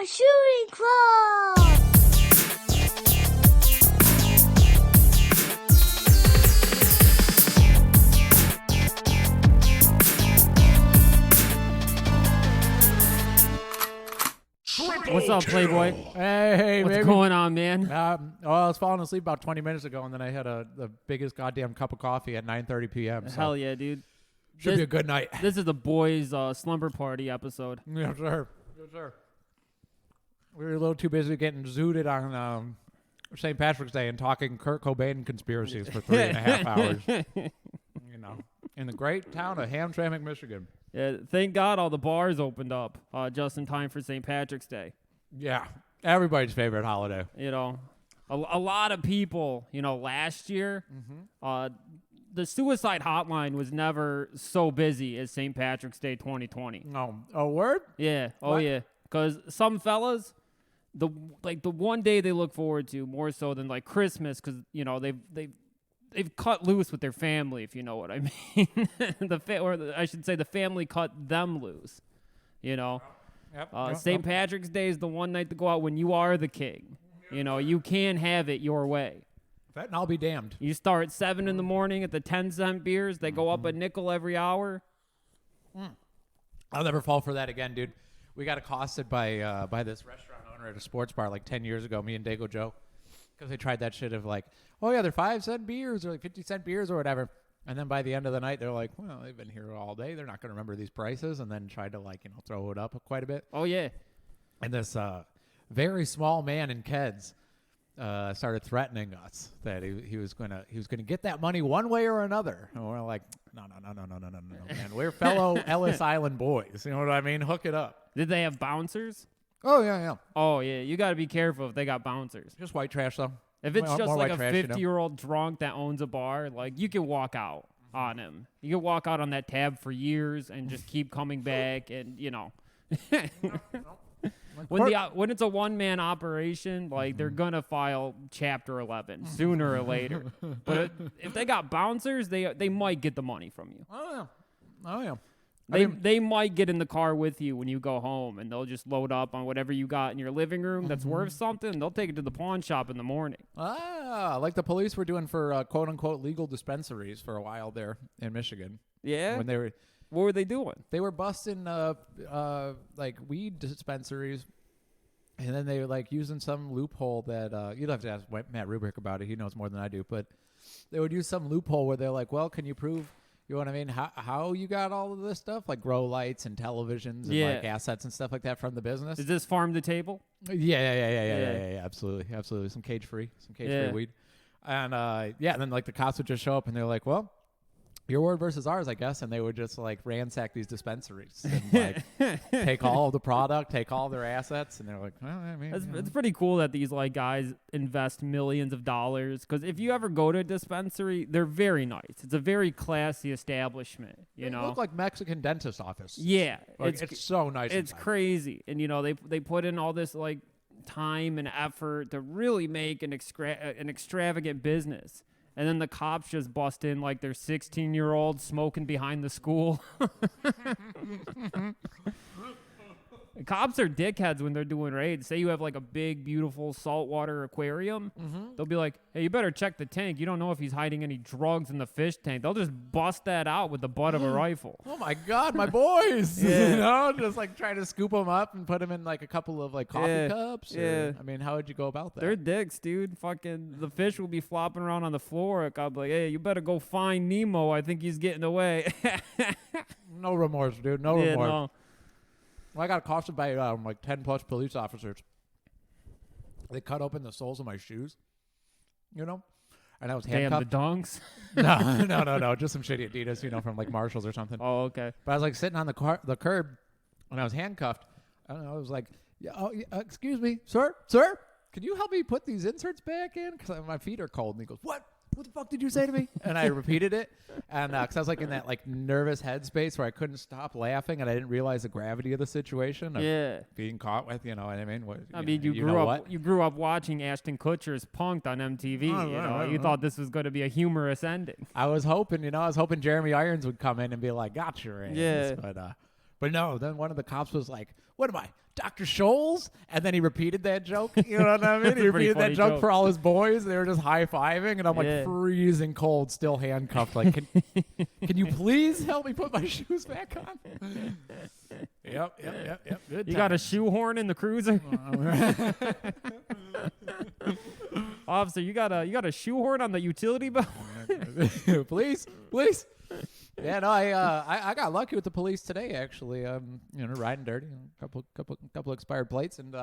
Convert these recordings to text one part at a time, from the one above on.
a shooting club. What's up, Playboy? Hey, What's baby. going on, man? I was falling asleep about 20 minutes ago, and then I had the biggest goddamn cup of coffee at 9:30 p.m. So Hell yeah, dude. should be a good night. This is the boys' slumber party episode. Yes, sir. Yes, sir. We were a little too busy getting zooted on St. Patrick's Day and talking Kurt Cobain conspiracies for 3.5 hours. You know, in the great town of Hamtramck, Michigan. Yeah, thank God all the bars opened up just in time for St. Patrick's Day. Yeah, everybody's favorite holiday. You know, a lot of people, last year, the suicide hotline was never so busy as St. Patrick's Day 2020. Oh, a word? Yeah. Oh, What? yeah. Because some fellas, the one day they look forward to more so than like Christmas, because they've cut loose with their family, if you know what I mean. I should say the family cut them loose. Yep. St. Patrick's Day is the one night to go out when you are the king. You can have it your way. That and I'll be damned. You start at 7 in the morning at the 10-cent beers. They go up a nickel every hour. I'll never fall for that again, dude. We got accosted by this restaurant owner at a sports bar like 10 years ago, me and Dago Joe, because they tried that shit of like, oh yeah, they're 5-cent beers or like 50-cent beers or whatever. And then by the end of the night, they're like, well, they've been here all day. They're not going to remember these prices. And then tried to throw it up quite a bit. Oh, yeah. And this very small man in Keds started threatening us that he was gonna get that money one way or another. And we're like, no, man. We're fellow Ellis Island boys. You know what I mean? Hook it up. Did they have bouncers? Oh yeah. Oh, yeah. You got to be careful if they got bouncers. Just white trash though. If it's just More like a white trash, 50-year-old drunk that owns a bar, like you can walk out on him. You can walk out on that tab for years and just keep coming back and, When it's a one-man operation, like they're going to file Chapter 11 sooner or later. But if they got bouncers, they might get the money from you. Oh yeah. They might get in the car with you when you go home, and they'll just load up on whatever you got in your living room that's worth something. They'll take it to the pawn shop in the morning. Like the police were doing for quote-unquote legal dispensaries for a while there in Michigan. Yeah? When What were they doing? they were busting like weed dispensaries, and then they were like using some loophole that you'd have to ask Matt Rubrick about it. He knows more than I do, but they would use some loophole where they're like, well, can you prove, you know what I mean, how you got all of this stuff, like grow lights and televisions and like assets and stuff like that from the business? Is this farm to table? Yeah, absolutely. Some cage-free weed. And and then like the cops would just show up and they're like, well, your word versus ours, I guess. And they would just like ransack these dispensaries and like take all of the product, take all their assets. And they're like, well, I mean, It's pretty cool that these like guys invest millions of dollars. Because if you ever go to a dispensary, they're very nice. It's a very classy establishment. They look like Mexican dentist office. Yeah, Like, it's so nice. It's inside. crazy, and they put in all this like time and effort to really make an extravagant business. And then the cops just bust in like they're 16-year-olds smoking behind the school. The cops are dickheads when they're doing raids. Say you have like a big, beautiful saltwater aquarium. They'll be like, hey, you better check the tank. You don't know if he's hiding any drugs in the fish tank. They'll just bust that out with the butt of a rifle. Oh my God, my boys! Yeah. Just like trying to scoop them up and put them in like a couple of like coffee cups. Yeah. I mean, how would you go about that? They're dicks, dude. Fucking the fish will be flopping around on the floor. I'll be like, hey, you better go find Nemo. I think he's getting away. No remorse, dude. No remorse. No. Well, I got accosted by like 10 plus police officers. They cut open the soles of my shoes, and I was Damn, handcuffed. the dunks. No, just some shitty Adidas, from like Marshalls or something. Oh, okay. But I was like sitting on the curb, and I was handcuffed. I don't know. I was like, excuse me, sir, can you help me put these inserts back in? Because my feet are cold. And he goes, what? What the fuck did you say to me? And I repeated it, and because I was like in that like nervous headspace where I couldn't stop laughing, and I didn't realize the gravity of the situation. Of being caught with, you know what I mean? You grew up watching Ashton Kutcher's Punk'd on MTV. You thought this was going to be a humorous ending. I was hoping, Jeremy Irons would come in and be like, "Got your ass." Yeah. But no. Then one of the cops was like, what am I, Dr. Scholl's? And then he repeated that joke. You know what I mean? That's He a pretty repeated that funny joke joke. for all his boys. They were just high-fiving, and I'm Yeah. like freezing cold, still handcuffed. Like, can you please help me put my shoes back on? Yep. Good You got a times. shoehorn in the cruiser? Officer, you got a shoehorn on the utility belt? please. Yeah, no, I got lucky with the police today. Actually, riding dirty, couple expired plates, and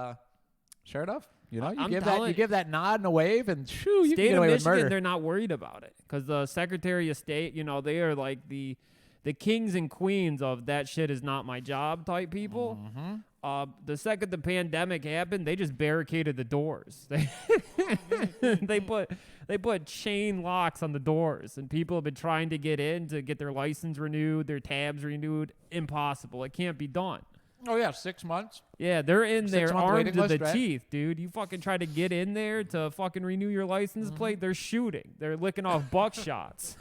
sure enough, you I'm give telling- that nod and a wave, and shoo, you can State get of away with Michigan, murder. they're not worried about it because the Secretary of State, they are like the kings and queens of that shit is not my job type people. The second the pandemic happened, they just barricaded the doors. They put chain locks on the doors, and people have been trying to get in to get their license renewed, their tabs renewed. Impossible. It can't be done. Oh yeah, 6 months. Yeah, they're in there 6-month armed waiting to the list, right? teeth, dude. You fucking try to get in there to fucking renew your license plate, they're shooting. They're licking off buckshots.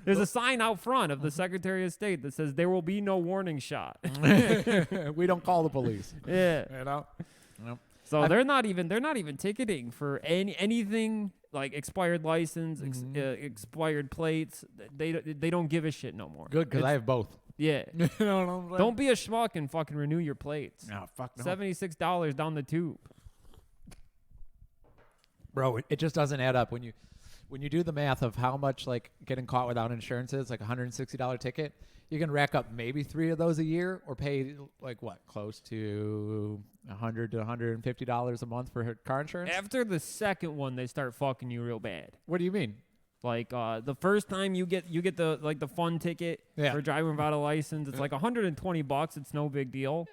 There's a sign out front of the Secretary of State that says there will be no warning shot. We don't call the police. Yeah. You know. Nope. So they're not even ticketing for anything like expired license, expired plates. They don't give a shit no more. Good, because I have both. Yeah. You know what I'm saying? Don't be a schmuck and fucking renew your plates. No, fuck no. $76 down the tube. Bro, it just doesn't add up when you do the math of how much like getting caught without insurance is, like $160 ticket. You can rack up maybe 3 of those a year, or pay like what, close to $100 to $150 a month for car insurance. After the second one, they start fucking you real bad. What do you mean? Like the first time you get the fun ticket Yeah. for driving without a license, it's like $120. It's no big deal.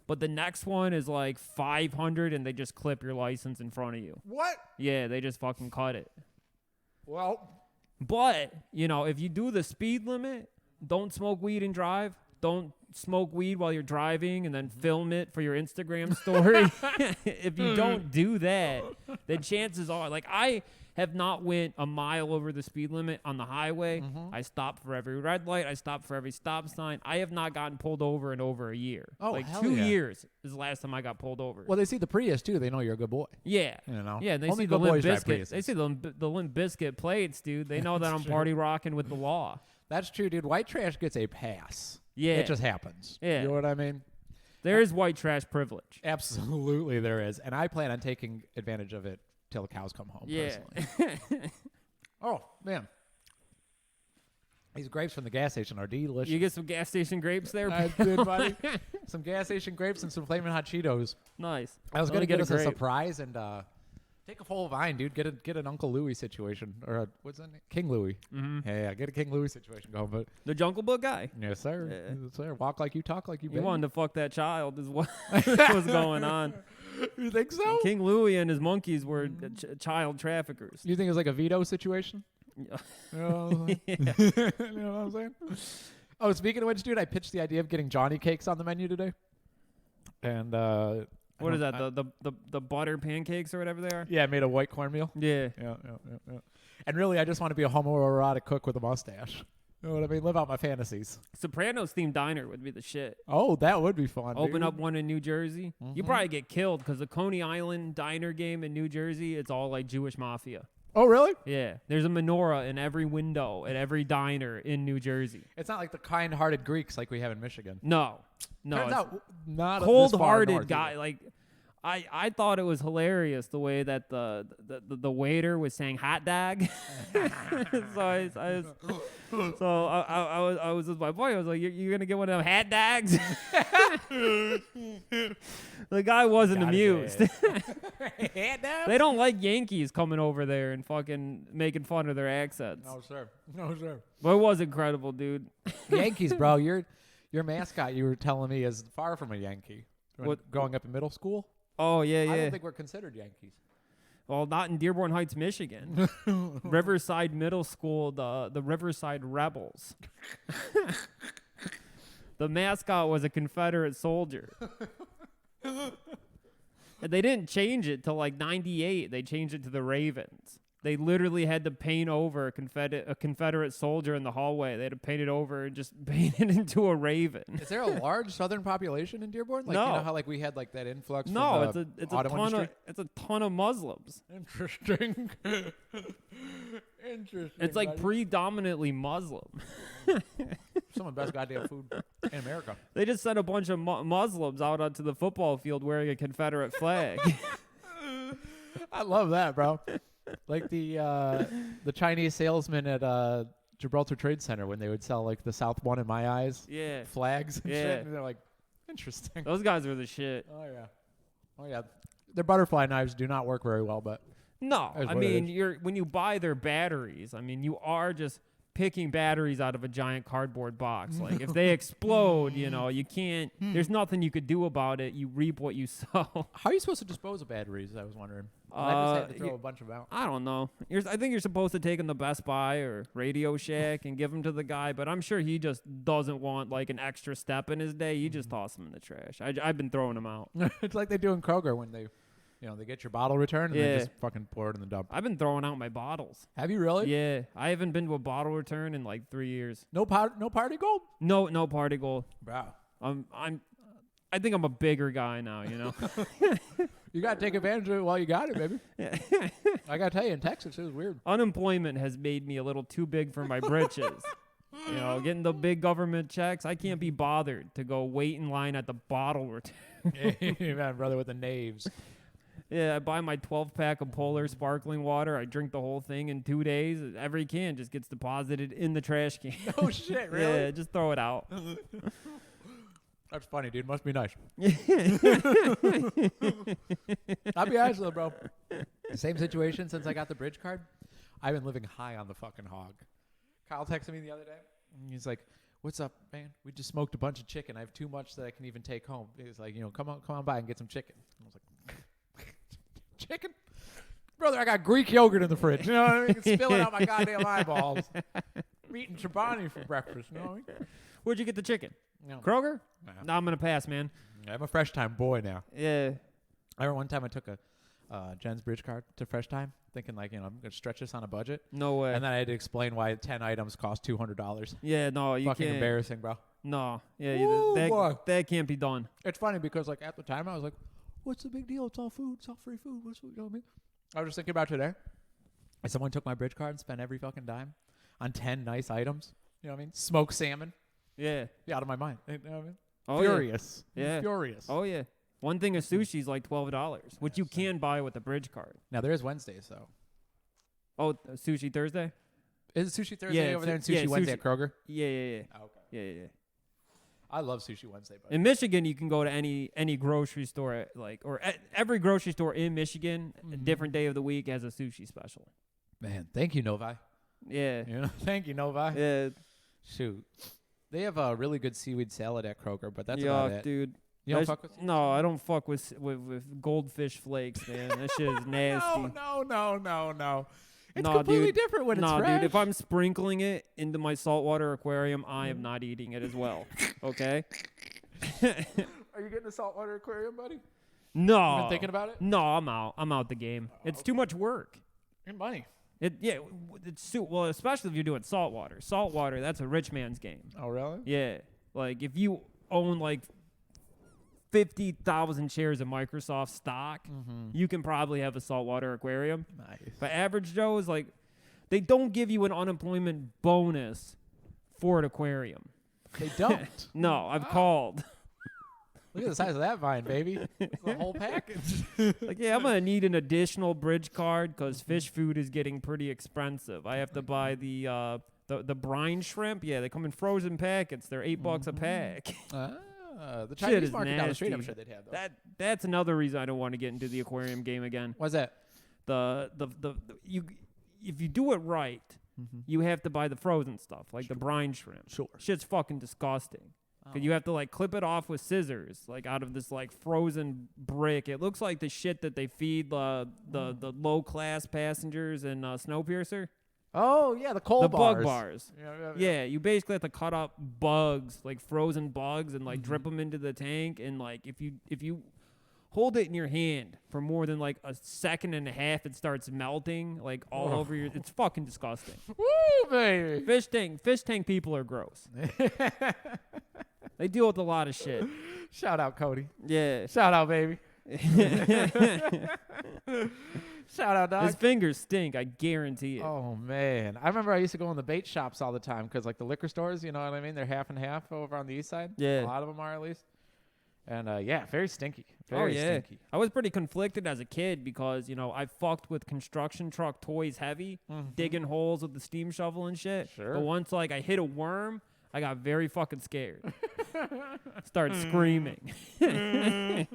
But the next one is like $500, and they just clip your license in front of you. What? Yeah, they just fucking cut it. Well, But if you do the speed limit, don't smoke weed and drive. Don't smoke weed while you're driving and then film it for your Instagram story. If you don't do that, then chances are, like, I have not went a mile over the speed limit on the highway. I stopped for every red light. I stopped for every stop sign. I have not gotten pulled over in over a year. Oh, like hell 2 yeah. years is the last time I got pulled over. well, they see the Prius too. They know you're a good boy. Yeah. You know. Yeah, and they Only see the good Limp boys drive Biscuit. They Priuses. see the Limp Biscuit plates, dude. They know that I'm party rocking with the law. That's true, dude. White trash gets a pass. Yeah. It just happens. Yeah. You know what I mean? There is white trash privilege. Absolutely, there is, and I plan on taking advantage of it till the cows come home. Yeah. Personally. Oh man, these grapes from the gas station are delicious. You get some gas station grapes there? I did, buddy. Some gas station grapes and some Flamin' Hot Cheetos. Nice. I was Only gonna get us a grape. surprise and take a full vine, dude. Get an Uncle Louie situation, or a, what's that name? King Louie. Mm-hmm. Yeah, get a King Louie situation going. But The Jungle Book guy. yes, sir. Yeah. Yes, sir. Walk like you, talk like you. He baby. wanted to fuck that child is what was going on. You think so? King Louis and his monkeys were child traffickers. You think it's like a veto situation? Yeah. You know Yeah. you know what I'm saying? Oh, speaking of which, dude, I pitched the idea of getting Johnny cakes on the menu today. And What is that? The butter pancakes or whatever they are? Yeah, I made a white cornmeal. Yeah. Yeah. And really, I just want to be a homoerotic cook with a mustache. You know what I mean? Live out my fantasies. Sopranos themed diner would be the shit. Oh, that would be fun. Open dude. up one in New Jersey. You probably get killed because the Coney Island diner game in New Jersey, it's all like Jewish mafia. Oh, really? Yeah. There's a menorah in every window at every diner in New Jersey. It's not like the kind-hearted Greeks like we have in Michigan. No. No. Turns it's out not this far cold-hearted north guy. either. Like, I thought it was hilarious the way that the waiter was saying hot dog. I was with my boy. I was like, "You're gonna get one of them hot dogs?" The guy wasn't Got amused. Hand down? They don't like Yankees coming over there and fucking making fun of their accents. No, sir. No, sir. But it was incredible, dude. Yankees, bro. Your mascot, you were telling me, is far from a Yankee. What- Growing up in middle school? Oh yeah, I yeah. don't think we're considered Yankees. Well, not in Dearborn Heights, Michigan. Riverside Middle School, the Riverside Rebels. The mascot was a Confederate soldier. And they didn't change it till like 98. They changed it to the Ravens. They literally had to paint over a Confederate soldier in the hallway. They had to paint it over and just paint it into a raven. Is there a large Southern population in Dearborn? Like, No. you know how like we had like that influx No, from it's the a auto ton industry? of ton of Muslims. Interesting. Interesting. It's like buddy. predominantly Muslim. Some of the best goddamn food in America. They just sent a bunch of Muslims out onto the football field wearing a Confederate flag. I love that, bro. Like the Chinese salesman at Gibraltar Trade Center when they would sell like the South One in my eyes Yeah. flags and Yeah. shit. And they're like, interesting. Those guys were the shit. Oh yeah. Oh yeah. Their butterfly knives do not work very well, but No, That's I what it mean, when you buy their batteries, I mean, you are just picking batteries out of a giant cardboard box. Like, if they explode, you know, you can't, there's nothing you could do about it. You reap what you sow. how are you supposed to dispose of batteries? I was wondering. I just had to throw a bunch of out. I don't know. I think you're supposed to take them to Best Buy or Radio Shack and give them to the guy, but I'm sure he just doesn't want, like, an extra step in his day. You just toss them in the trash. I've been throwing them out. It's like they do in Kroger when they, you know, they get your bottle returned and Yeah. they just fucking pour it in the dump. I've been throwing out my bottles. Have you really? Yeah, I haven't been to a bottle return in, like, 3 years. No party gold? No party goal. Wow. I think I'm a bigger guy now, you know. You got to take advantage of it while you got it, baby. I got to tell you, in Texas, it was weird. Unemployment has made me a little too big for my britches. You know, getting the big government checks, I can't be bothered to go wait in line at the bottle return. Amen, brother, with the knaves. Yeah, I buy my 12-pack of Polar sparkling water. I drink the whole thing in 2 days. Every can just gets deposited in the trash can. Oh, shit, really? Yeah, just throw it out. That's funny, dude. Must be nice. I'll be honest, though, bro. Same situation since I got the bridge card. I've been living high on the fucking hog. Kyle texted me the other day. And he's like, "What's up, man? We just smoked a bunch of chicken. I have too much that I can even take home." He's like, "You know, come on by and get some chicken." I was like, "Chicken? Brother, I got Greek yogurt in the fridge. You know what I mean? It's spilling out my goddamn eyeballs. I'm eating chobani for breakfast. You know what I mean?" Where'd you get the chicken? No. Kroger? Nah. No, I'm going to pass, man. I'm a Fresh Time boy now. Yeah. I remember one time I took a Jen's bridge card to Fresh Time, thinking like, you know, I'm going to stretch this on a budget. No way. And then I had to explain why 10 items cost $200. Yeah, no, you Fucking can't. embarrassing, bro. No. Yeah, Ooh, boy. that can't be done. It's funny because like at the time I was like, what's the big deal? It's all food. It's all free food. You know what I mean? I was just thinking about today. And someone took my bridge card and spent every fucking dime on 10 nice items. You know what I mean? Smoked salmon. Yeah. Yeah, out of my mind. You know what I mean? Oh, Furious. Yeah. Furious. Oh, yeah. One thing of sushi is like $12, which you can buy with a bridge card. Now there is Wednesdays though. Oh, Sushi Thursday? Is it Sushi Thursday Yeah, over there and yeah, Sushi Wednesday sushi. at Kroger? Yeah. Oh, okay. Yeah. I love Sushi Wednesday, buddy. In Michigan, you can go to any grocery store, every grocery store in Michigan, a different day of the week has a sushi special. Man, thank you, Novi. Yeah. You know, thank you, Novi. Yeah. Shoot. They have a really good seaweed salad at Kroger, but that's about it. Dude. You don't fuck with No, I don't fuck with goldfish flakes, man. That shit is nasty. No. It's Nah, completely dude. different when it's Nah, fresh. dude, if I'm sprinkling it into my saltwater aquarium, I am not eating it as well. Okay? Are you getting a saltwater aquarium, buddy? No. You been thinking about it? No, I'm out. I'm out the game. It's too much work. Your money. Well, especially if you're doing saltwater. Saltwater, that's a rich man's game. Oh, really? Yeah. Like if you own like 50,000 shares of Microsoft stock, you can probably have a saltwater aquarium. Nice. But average Joe is like, they don't give you an unemployment bonus for an aquarium. They don't. No, I've called. Look at the size of that vine, baby. It's the whole package. Like, yeah, I'm going to need an additional bridge card because fish food is getting pretty expensive. I have to buy the brine shrimp. Yeah, they come in frozen packets. They're $8 a pack. The Shit Chinese is market down the street, I'm nasty. sure they'd have those. That's another reason I don't want to get into the aquarium game again. What's that? If you do it right, you have to buy the frozen stuff, like the brine shrimp. Sure. Shit's fucking disgusting. Cause you have to like clip it off with scissors, like out of this like frozen brick. It looks like the shit that they feed the low class passengers in Snowpiercer. Oh, yeah, the coal The bars. bug bars. Yeah, you basically have to cut up bugs, like frozen bugs, and like drip them into the tank. And like if you hold it in your hand for more than like a second and a half. It starts melting like all over your. It's fucking disgusting. Woo, baby. Fish tank people are gross. They deal with a lot of shit. Shout out, Cody. Yeah. Shout out, baby. Shout out, dog. His fingers stink. I guarantee it. Oh, man. I remember I used to go in the bait shops all the time because, like, the liquor stores, you know what I mean? They're half and half over on the east side. Yeah. A lot of them are, at least. And, yeah, very stinky. Very stinky. I was pretty conflicted as a kid because, you know, I fucked with construction truck toys heavy, digging holes with the steam shovel and shit. Sure. But once, like, I hit a worm, I got very fucking scared. Started screaming. In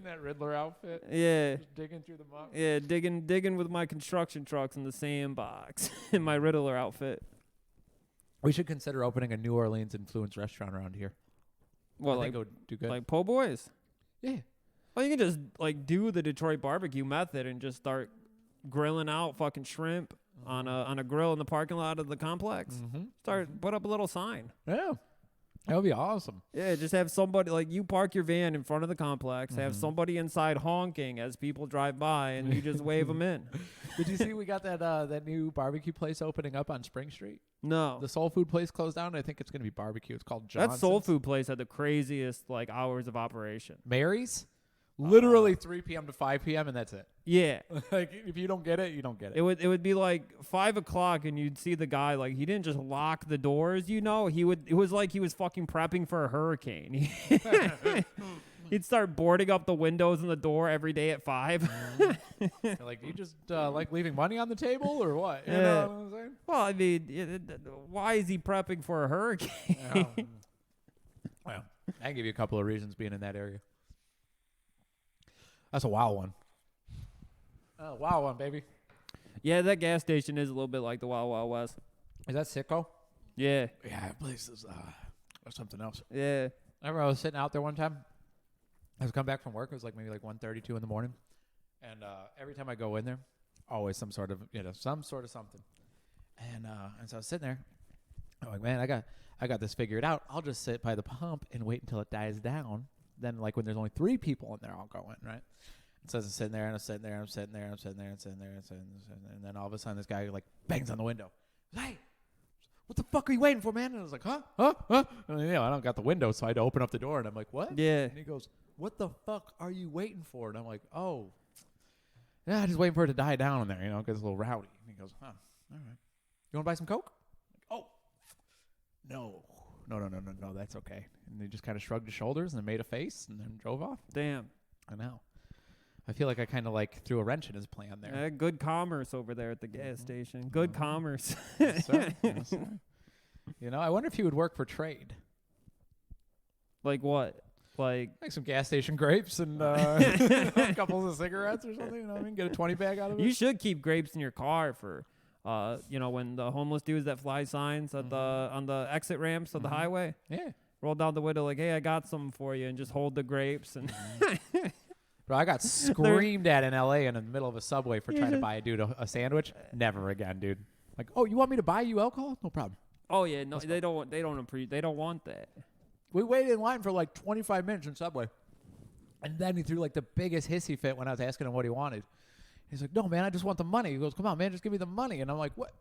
that Riddler outfit. Yeah. Just digging through the muck. Yeah, digging with my construction trucks in the sandbox in my Riddler outfit. We should consider opening a New Orleans influenced restaurant around here. Well, I like, think it would do good. like po' boys? Yeah. Well, you can just, like, do the Detroit barbecue method and just start grilling out fucking shrimp on a grill in the parking lot of the complex. Put up a little sign. Yeah. That would be awesome. Yeah, just have somebody, like, you park your van in front of the complex, have somebody inside honking as people drive by, and you just wave them in. Did you see we got that new barbecue place opening up on Spring Street? No. The soul food place closed down. I think it's going to be barbecue. It's called Johnson's. That soul food place had the craziest, like, hours of operation. Mary's? Literally 3 p.m. to 5 p.m. and that's it. Yeah. Like, if you don't get it, you don't get it. It would be like 5 o'clock and you'd see the guy, like, he didn't just lock the doors, you know. It was like he was fucking prepping for a hurricane. He'd start boarding up the windows and the door every day at 5. Like, do you just like leaving money on the table or what? You Yeah. know what I'm saying? Well, I mean, why is he prepping for a hurricane? Well, I can give you a couple of reasons being in that area. That's a wild one. Oh, wild one, baby. Yeah, that gas station is a little bit like the Wild Wild West. Is that Sicko? Yeah. Yeah, that place is something else. Yeah. I remember I was sitting out there one time. I was coming back from work. It was like maybe like 1:32 in the morning. And every time I go in there, always some sort of something. And so I was sitting there. I'm like, man, I got this figured out. I'll just sit by the pump and wait until it dies down. Then, like, when there's only 3 people in there, I'll go in, right? So I'm sitting there, and I'm sitting there, and I'm sitting there, and I'm sitting there, and sitting there, and sitting there, and then all of a sudden, this guy, like, bangs on the window. Hey, what the fuck are you waiting for, man? And I was like, huh? And, you know, I don't got the window, so I had to open up the door, and I'm like, what? Yeah. And he goes, what the fuck are you waiting for? And I'm like, oh, yeah, just waiting for it to die down in there, you know, because it's a little rowdy. And he goes, huh, all right. You want to buy some Coke? Oh, no, that's okay. And he just kind of shrugged his shoulders and then made a face and then drove off. Damn. I know. I feel like I kind of like threw a wrench in his plan there. Good commerce over there at the gas station. Good commerce. Yes, sir. Yes, sir. You know, I wonder if he would work for trade. Like what? Like some gas station grapes and a couple of cigarettes or something. You know what I mean? Get a 20 bag out of it. you should keep grapes in your car for, you know, when the homeless dudes that fly signs at on the exit ramps of the highway. Yeah. Roll down the window like, hey, I got some for you, and just hold the grapes. And Bro, I got screamed at in L.A. in the middle of a subway for trying to buy a dude a sandwich. Never again, dude. Like, oh, you want me to buy you alcohol? No problem. oh yeah, no, they don't want that. We waited in line for like 25 minutes in Subway. And then he threw like the biggest hissy fit when I was asking him what he wanted. He's like, no, man, I just want the money. He goes, come on, man, just give me the money. And I'm like, what?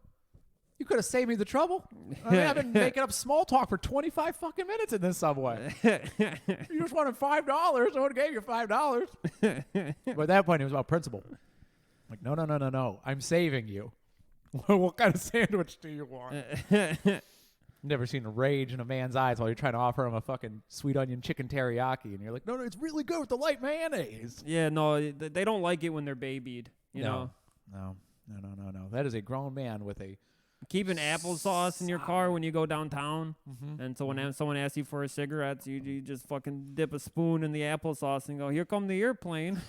You could have saved me the trouble. I mean, I've been making up small talk for 25 fucking minutes in this Subway. You just wanted $5. I would have gave you $5. But at that point, it was about principle. Like, no. I'm saving you. What kind of sandwich do you want? Never seen rage in a man's eyes while you're trying to offer him a fucking sweet onion chicken teriyaki. And you're like, no, it's really good with the light mayonnaise. Yeah, no, they don't like it when they're babied. You know, No. That is a grown man with a... keeping applesauce in your car when you go downtown, and so when someone asks you for a cigarette, you just fucking dip a spoon in the applesauce and go, "Here come the airplane."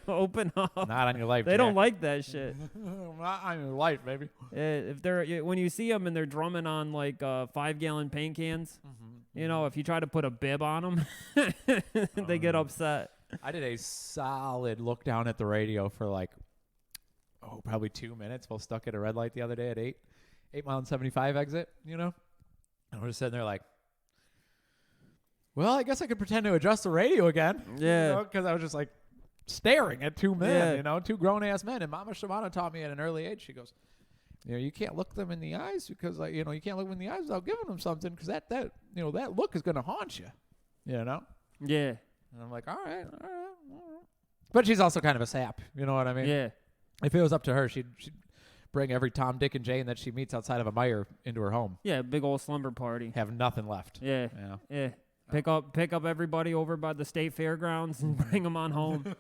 Open up. Not on your life. They don't like that shit. Not on your life, baby. If they're when you see them and they're drumming on like 5-gallon paint cans, you know, if you try to put a bib on them, they get upset. I did a solid look down at the radio for like, probably 2 minutes while stuck at a red light the other day at 8 Mile and 75 exit, you know? And we're just sitting there like, well, I guess I could pretend to adjust the radio again. Yeah. Because I was just like staring at two men, Yeah. two grown-ass men. And Mama Shimano taught me at an early age. She goes, you can't look them in the eyes because, you can't look them in the eyes without giving them something because that look is going to haunt you, Yeah. And I'm like, all right. But she's also kind of a sap. You know what I mean? Yeah. If it was up to her, she'd bring every Tom, Dick, and Jane that she meets outside of a Meijer into her home. Yeah, big old slumber party. Have nothing left. Yeah. Yeah. Pick up everybody over by the state fairgrounds and bring them on home.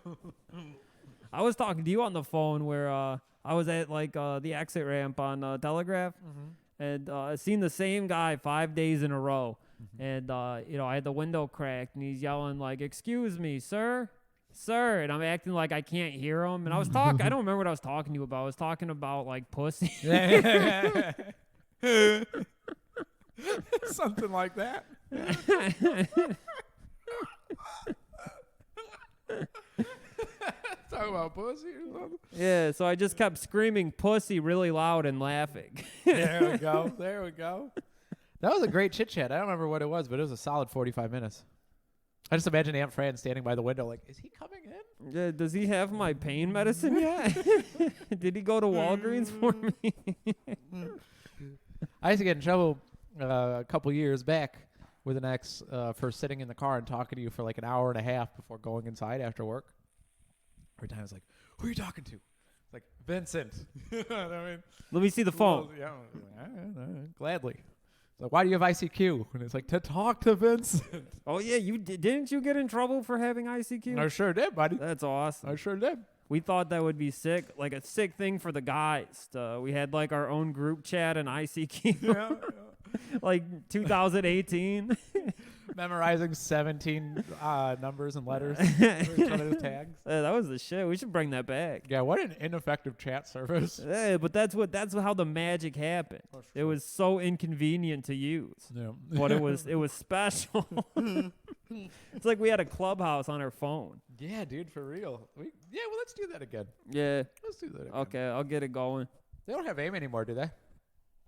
I was talking to you on the phone where I was at the exit ramp on Telegraph, and I seen the same guy 5 days in a row, and I had the window cracked, and he's yelling like, "Excuse me, sir." Sir, and I'm acting like I can't hear him. And I was talking, I don't remember what I was talking to you about. I was talking about like pussy. Something like that. Talking about pussy or something. Yeah, so I just kept screaming pussy really loud and laughing. There we go. There we go. That was a great chit chat. I don't remember what it was, but it was a solid 45 minutes. I just imagine Aunt Fran standing by the window like, is he coming in? Yeah, does he have my pain medicine yet? Did he go to Walgreens for me? I used to get in trouble a couple years back with an ex for sitting in the car and talking to you for like an hour and a half before going inside after work. Every time I was like, who are you talking to? It's like, Vincent. You know what I mean? Let me see the phone. Yeah, all right, gladly. It's like, why do you have ICQ? And it's like, to talk to Vincent. Oh, yeah, didn't you get in trouble for having ICQ? I sure did, buddy. That's awesome. I sure did. We thought that would be sick, like a sick thing for the guys. We had like our own group chat and ICQ. Yeah. Like 2018. Memorizing 17 numbers and letters for each one of the tags. That was the shit. We should bring that back. Yeah, what an ineffective chat service. Yeah, but that's how the magic happened. It was so inconvenient to use. Yeah. But it was special. It's like we had a clubhouse on our phone. Yeah, dude, for real. Well, let's do that again. Yeah. Let's do that again. Okay, I'll get it going. They don't have AIM anymore, do they?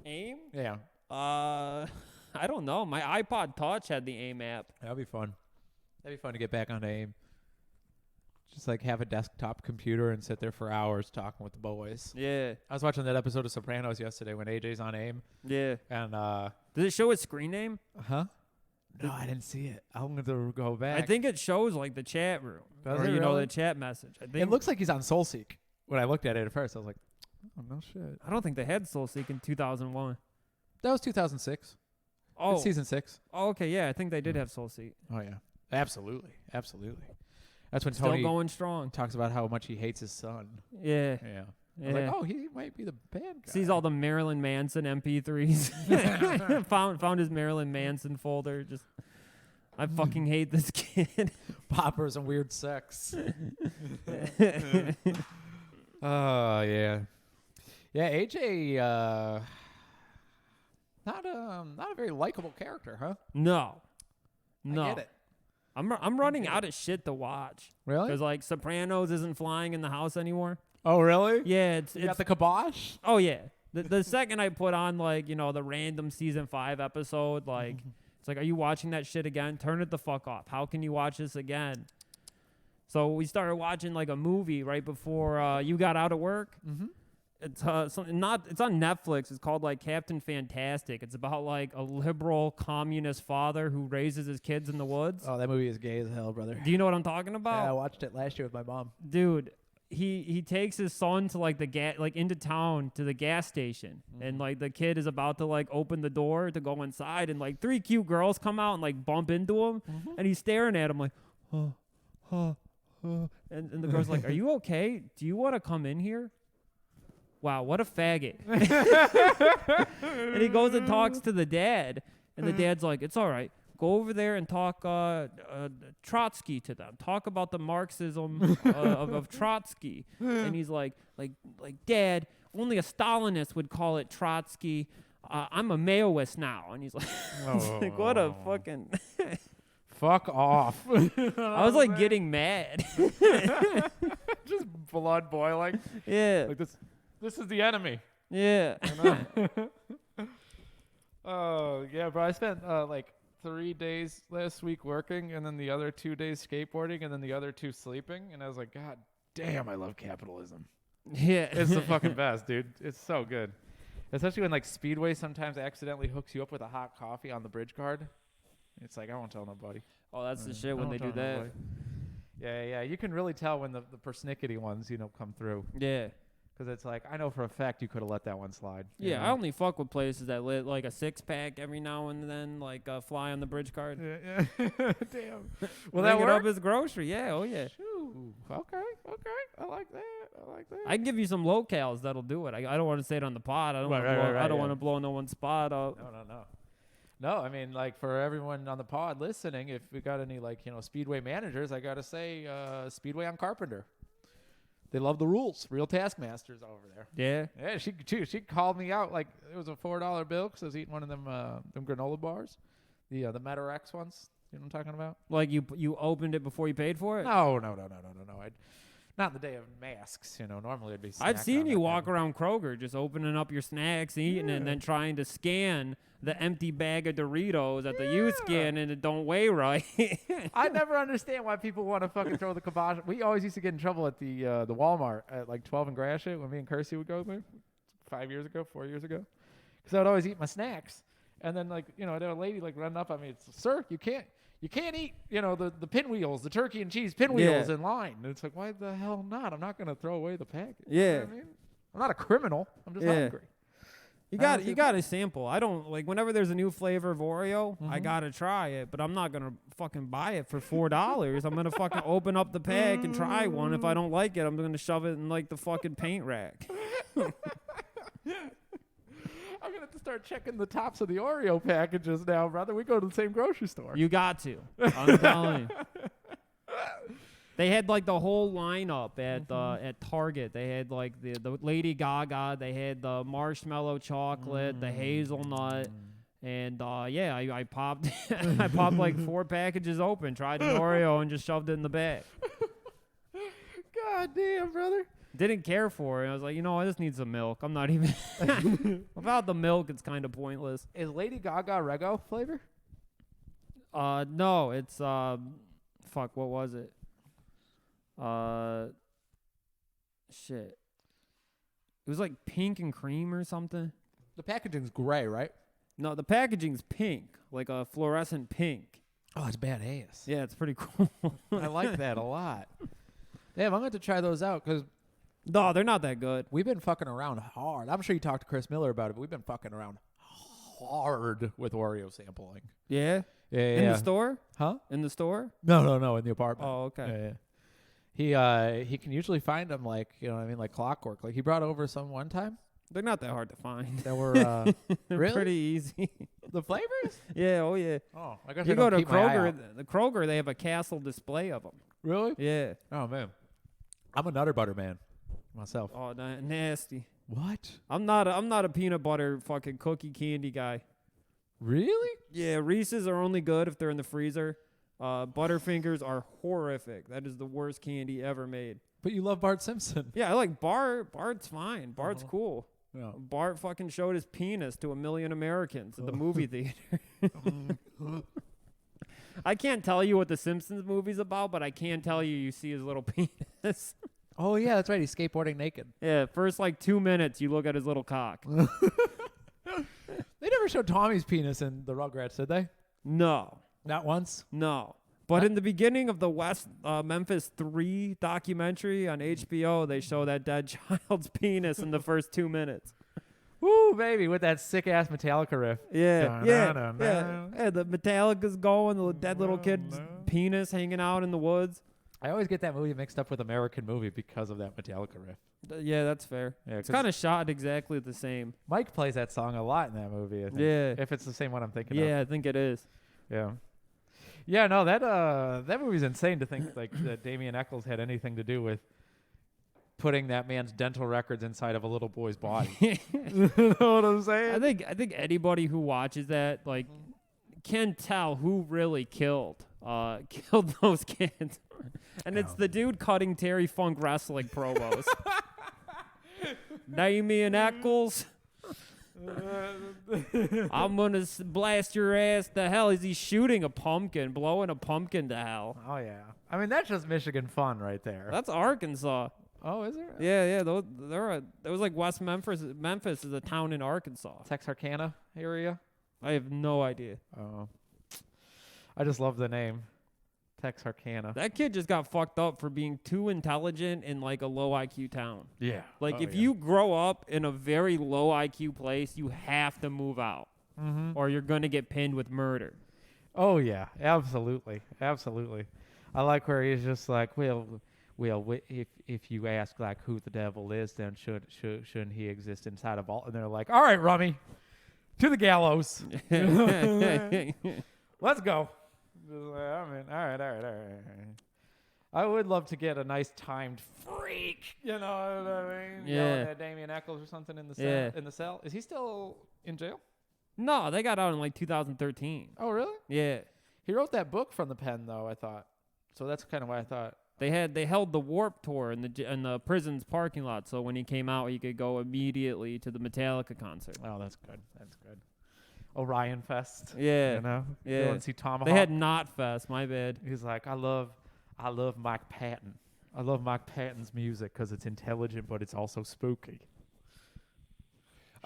AIM? Yeah. I don't know. My iPod Touch had the AIM app. That'd be fun. That'd be fun to get back on AIM. Just like have a desktop computer and sit there for hours talking with the boys. Yeah. I was watching that episode of Sopranos yesterday when AJ's on AIM. Yeah. And Does it show its screen name? huh? No, I didn't see it. I'm going to go back. I think it shows like the chat room. Does or it you know really? the chat message. I think It looks like he's on SoulSeek. When I looked at it at first, I was like, oh, no shit. I don't think they had SoulSeek in 2001. That was 2006. Oh. It's season 6. Oh, okay, yeah, I think they did have SoulSeek. Oh, yeah. Absolutely. Absolutely. That's when Still Tony going strong. talks about how much he hates his son. Yeah. Yeah. I Yeah. was like, oh, he might be the bad guy. Sees all the Marilyn Manson MP3s. found his Marilyn Manson folder. Just, I fucking hate this kid. poppers and weird sex. Oh, yeah. Yeah, AJ, not a very likable character, huh? No. I get it. I'm running out of shit to watch. Really? Because like Sopranos isn't flying in the house anymore. Oh, really? Yeah, it's You got the kibosh? oh yeah. The second I put on like, the random season 5 episode, like it's like, are you watching that shit again? Turn it the fuck off. How can you watch this again? So we started watching like a movie right before you got out of work. Mm-hmm. It's it's on Netflix. It's called like Captain Fantastic. It's about like a liberal communist father who raises his kids in the woods. Oh, that movie is gay as hell, brother. Do you know what I'm talking Yeah, I about? watched it last year with my mom. Dude, he takes his son to like into town to the gas station, and like the kid is about to like open the door to go inside, and like 3 cute girls come out and like bump into him, and he's staring at him like, and the girl's like, "Are you okay? Do you want to come in here?" Wow, what a faggot. And he goes and talks to the dad, and the dad's like, "It's all right. Go over there and talk Trotsky to them. Talk about the Marxism of Trotsky." And he's like, Dad, only a Stalinist would call it Trotsky. I'm a Maoist now. And he's like, like what a fucking... Fuck off. I was like getting mad. Just blood boiling. Yeah. Like this is the enemy. Yeah. Oh, yeah, bro. I spent 3 days last week working, and then the other 2 days skateboarding, and then the other 2 sleeping. And I was like, God damn, I love capitalism. Yeah. It's the fucking best, dude. It's so good. Especially when like Speedway sometimes accidentally hooks you up with a hot coffee on the bridge card. It's like, I won't tell nobody. Oh, that's the shit when they do that. Nobody. Yeah. You can really tell when the persnickety ones, come through. Yeah. Because it's like, I know for a fact you could have let that one slide. Yeah, I only fuck with places that lit like a 6-pack every now and then, like fly on the bridge card. Yeah. Damn. Will Ring that it work? up as grocery. Yeah, oh yeah. Shoo. Okay. I like that. I can give you some locales that'll do it. I don't want to say it on the pod. I don't Right, want to blow no one's spot up. No, I mean, like, for everyone on the pod listening, if we got any, like, Speedway managers, I got to say, Speedway on Carpenter. They love the rules. Real taskmasters over there. Yeah. Yeah, she called me out like it was a $4 bill because I was eating one of them granola bars, the Metarex ones. You know what I'm talking about? Like you opened it before you paid for it? No. Not in the day of masks. Normally I'd be. I've snacking seen on you that walk thing. around Kroger just opening up your snacks, eating it, and then trying to scan the empty bag of Doritos at the U scan and it don't weigh right. I never understand why people want to fucking throw the kibosh. We always used to get in trouble at the Walmart at like 12 and Gratiot when me and Kersey would go there 4 years ago, because I would always eat my snacks, and then there was a lady like running up on me. It's, sir, you can't eat the pinwheels, the turkey and cheese pinwheels in line. And it's like, why the hell not? I'm not gonna throw away the package. Yeah. You know what I mean? I'm not a criminal. I'm just hungry. You got to sample. I don't like whenever there's a new flavor of Oreo, I gotta try it, but I'm not gonna fucking buy it for $4. I'm gonna fucking open up the pack and try one. If I don't like it, I'm gonna shove it in like the fucking paint rack. I'm gonna have to start checking the tops of the Oreo packages now, brother. We go to the same grocery store. You got to. I'm telling you. They had like the whole lineup at Target. They had like the Lady Gaga. They had the marshmallow chocolate, the hazelnut, and I popped I popped like 4 packages open, tried an Oreo, and just shoved it in the bag. God damn, brother. Didn't care for it. I was like, I just need some milk. I'm not even without the milk. It's kind of pointless. Is Lady Gaga Rego flavor? No, it's fuck. What was it? Shit. It was like pink and cream or something. The packaging's gray, right? No, the packaging's pink, like a fluorescent pink. Oh, it's badass. Yeah, it's pretty cool. I like that a lot. Damn, I'm going to try those out because No, they're not that good. we've been fucking around hard. I'm sure you talked to Chris Miller about it, but we've been fucking around hard with Oreo sampling. Yeah? Yeah, In the store? Huh? In the store? No, in the apartment. Oh, okay. Yeah. He can usually find them like like clockwork. Like he brought over some one time They're not that hard to find. that were They're really pretty easy. the flavors. Yeah, oh yeah. Oh, I guess You I go don't to keep my eye Kroger, out. the Kroger, they have a castle display of them. Really? Yeah. Oh man, I'm a Nutter Butter man myself. Oh, nasty. What? I'm not a peanut butter fucking cookie candy guy. Really? Yeah, Reese's are only good if they're in the freezer. Butterfingers are horrific. That is the worst candy ever made. But you love Bart Simpson. Yeah, I like Bart. Bart's fine. Bart's cool. Yeah. Bart fucking showed his penis to 1 million Americans at the movie theater. I can't tell you what the Simpsons movie's about, but I can tell you see his little penis. Oh yeah, that's right. He's skateboarding naked. Yeah, first like 2 minutes, you look at his little cock. They never showed Tommy's penis in the Rugrats, did they? No. Not once. No. But in the beginning of the West Memphis 3 documentary on HBO, they show that dead child's penis in the first 2 minutes. Woo, baby, with that sick ass Metallica riff. Yeah, Dun-dun-dun-dun. yeah. Yeah, the Metallica's going, the dead little kid's penis hanging out in the woods. I always get that movie mixed up with American Movie because of that Metallica riff. Yeah, that's fair. Yeah, It's 'cause kind of shot exactly the same. Mike plays that song a lot in that movie, I think. Yeah. If it's the same one I'm thinking of. Yeah, I think it is. Yeah. Yeah, no, that movie's insane to think like that Damien Eccles had anything to do with putting that man's dental records inside of a little boy's body. You know what I'm saying? I think anybody who watches that like can tell who really killed those kids. And it's the dude cutting Terry Funk wrestling promos. Damien Eccles. I'm gonna blast your ass to hell. Is he shooting a pumpkin, blowing a pumpkin to hell? Oh yeah. I mean, that's just Michigan fun right there. That's Arkansas. Oh, is it? Yeah. It was like West Memphis. Memphis is a town in Arkansas. Texarkana area. I have no idea. Oh. I just love the name. Texarkana. That kid just got fucked up for being too intelligent in like a low IQ town. Yeah. Like if you grow up in a very low IQ place, you have to move out, or you're gonna get pinned with murder. Oh yeah, absolutely. I like where he's just like, well, if you ask like who the devil is, then shouldn't he exist inside a vault? And they're like, all right, Rummy, to the gallows. Let's go. I mean, all right. I would love to get a nice timed freak. You know what I mean? Yeah. Yelling at Damien Eccles or something in the cell. Yeah. In the cell. Is he still in jail? No, they got out in like 2013. Oh, really? Yeah. He wrote that book from the pen, though, I thought. So that's kind of why I thought. They held the Warp Tour in the prison's parking lot, so when he came out, he could go immediately to the Metallica concert. Oh, that's good. Orion Fest. Yeah. You know? Yeah. Go and see Tomahawk. They had Knot Fest. My bad. He's like, I love Mike Patton. I love Mike Patton's music because it's intelligent, but it's also spooky.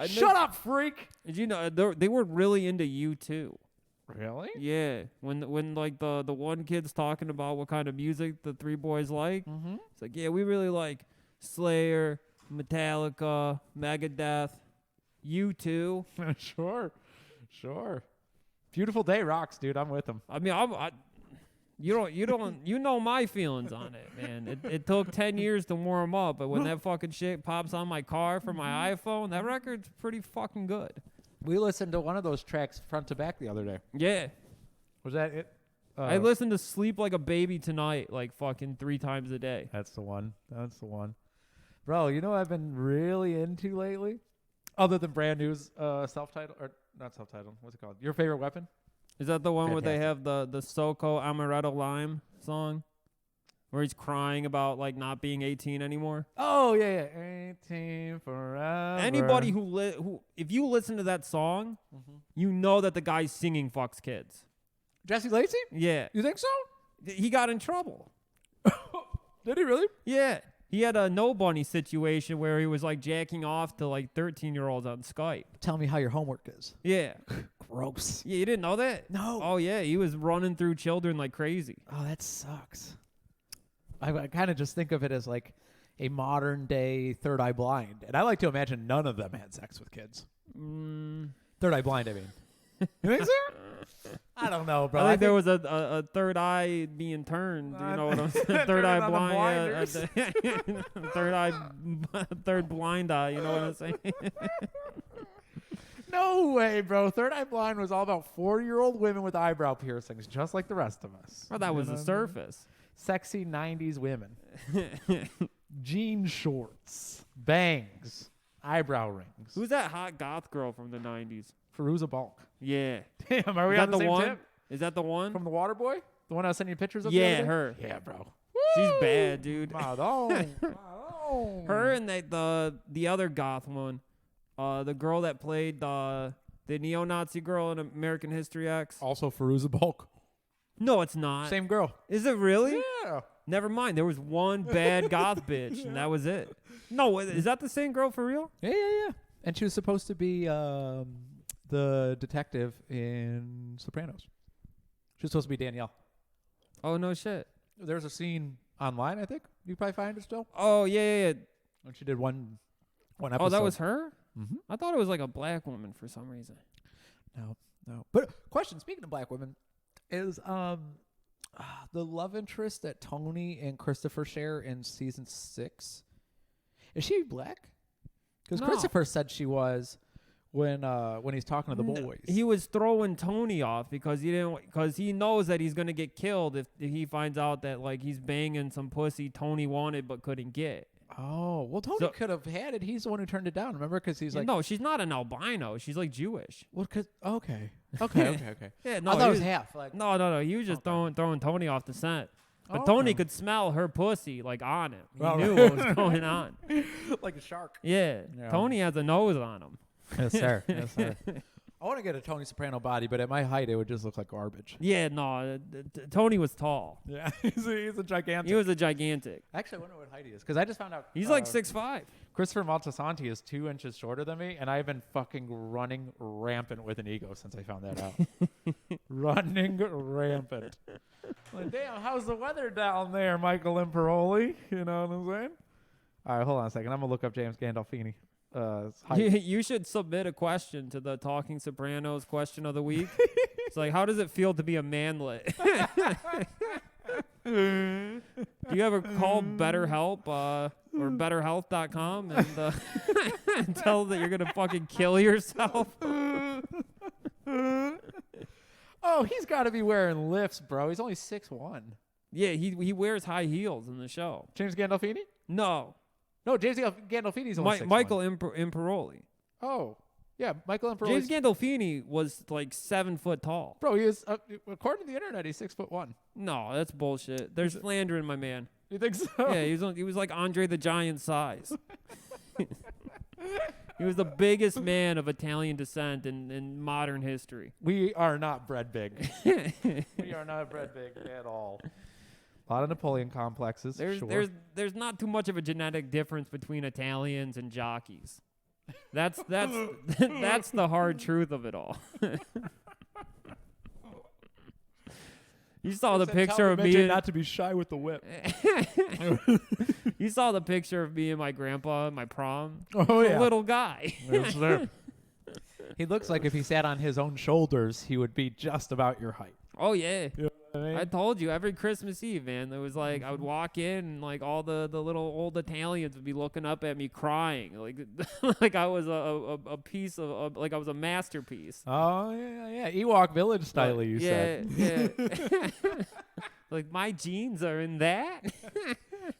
Shut up, freak! Did you know they were really into U2? Really? Yeah. When like the one kid's talking about what kind of music the three boys like, it's like, yeah, we really like Slayer, Metallica, Megadeth, U2. Sure. Beautiful Day rocks, dude. I'm with him. I mean, you know my feelings on it, man. It took 10 years to warm up, but when that fucking shit pops on my car for my iPhone, that record's pretty fucking good. We listened to one of those tracks front to back the other day. Yeah. Was that it? I listened to Sleep Like a Baby Tonight like fucking 3 times a day. That's the one. Bro, you know what I've been really into lately? Other than brand new's self-titled, or not self-titled, what's it called? Your Favorite Weapon? Is that the one where they Fantastic. have the Soko Amaretto Lime song? Where he's crying about like not being 18 anymore? Oh, yeah. 18 forever. Anybody who if you listen to that song, you know that the guy singing fucks kids. Jesse Lacey? Yeah. You think so? He got in trouble. Did he really? Yeah. He had a No Bunny situation where he was like jacking off to like 13-year-olds on Skype. Tell me how your homework is. Yeah. Gross. Yeah, you didn't know that? No. Oh, yeah. He was running through children like crazy. Oh, that sucks. I kind of just think of it as like a modern day Third Eye Blind. And I like to imagine none of them had sex with kids. Third Eye Blind, I mean. You think so? I don't know, bro. I think there was a third eye being turned. You know what I'm saying? Third eye blind. Third blind eye. You know what I'm saying? No way, bro. Third Eye Blind was all about 40-year-old women with eyebrow piercings, just like the rest of us. Well, that was the surface. Sexy 90s women. Jean shorts. Bangs. Eyebrow rings. Who's that hot goth girl from the 90s? Feruza Balk. Yeah. Damn, are we Is on that the same one? tip? Is that the one? From the Water Boy? The one I was sending you pictures of? the Yeah, other day? her. Yeah, bro. She's bad, dude. Madon. Her and the other goth one, the girl that played the neo-Nazi girl in American History X. Also Feruza Balk. No, it's not. Same girl. Is it really? Yeah. Never mind. There was one bad goth bitch, and that was it. No, is that the same girl for real? Yeah. And she was supposed to be the detective in Sopranos. She was supposed to be Danielle. Oh, no shit. There's a scene online, I think. You probably find it still. Oh, yeah. When she did one episode. Oh, that was her? Mm-hmm. I thought it was like a black woman for some reason. No. But question, speaking of black women, is the love interest that Tony and Christopher share in season 6, is she black? Because No. Christopher said she was when he's talking to the boys. He was throwing Tony off because he knows that he's gonna get killed if he finds out that like he's banging some pussy Tony wanted but couldn't get. Oh, well, Tony could have had it. He's the one who turned it down. Remember? Because he's like, no, she's not an albino. She's like Jewish. well, okay. Yeah, no, I thought it was he half. Like, No. He was just throwing Tony off the scent. But Oh, Tony okay. could smell her pussy like on him. He Oh, knew right. what was going on. like a shark. Yeah. Yeah. Tony has a nose on him. Yes, sir. Yes, sir. I want to get a Tony Soprano body, but at my height, it would just look like garbage. Yeah, no, Tony was tall. Yeah, he's a gigantic. He was a gigantic. Actually, I wonder what height he is, because I just found out. He's like 6'5". Christopher Moltisanti is 2 inches shorter than me, and I've been fucking running rampant with an ego since I found that out. Running rampant. Like, damn, how's the weather down there, Michael Imperoli? You know what I'm saying? All right, hold on a second. I'm going to look up James Gandolfini. You should submit a question to the Talking Sopranos question of the week. It's like, how does it feel to be a manlet? Do you ever call BetterHelp or BetterHealth.com and tell that you're going to fucking kill yourself? Oh, he's got to be wearing lifts, bro. He's only 6'1". Yeah, he wears high heels in the show. James Gandolfini? No. No, James Gandolfini's only 6'1". Michael Imperoli. Oh, yeah, Michael Imperoli. James Gandolfini was like 7 foot tall. Bro, he is, according to the internet, he's 6'1". No, that's bullshit. There's slandering, my man. You think so? Yeah, he was like Andre the Giant size. He was the biggest man of Italian descent in modern history. We are not bred big. We are not bred big at all. A lot of Napoleon complexes. There's not too much of a genetic difference between Italians and jockeys. That's that's the hard truth of it all. You saw the picture of me. Not to be shy with the whip. You saw the picture of me and my grandpa at my prom. Oh yeah, a little guy. Yes, sir. He looks like if he sat on his own shoulders, he would be just about your height. Oh yeah. You know what I mean? I told you, every Christmas Eve, man, there was like I would walk in and like all the little old Italians would be looking up at me crying, like like I was a piece of like I was a masterpiece. Oh yeah. Ewok Village style, you said. Yeah. Like my genes are in that.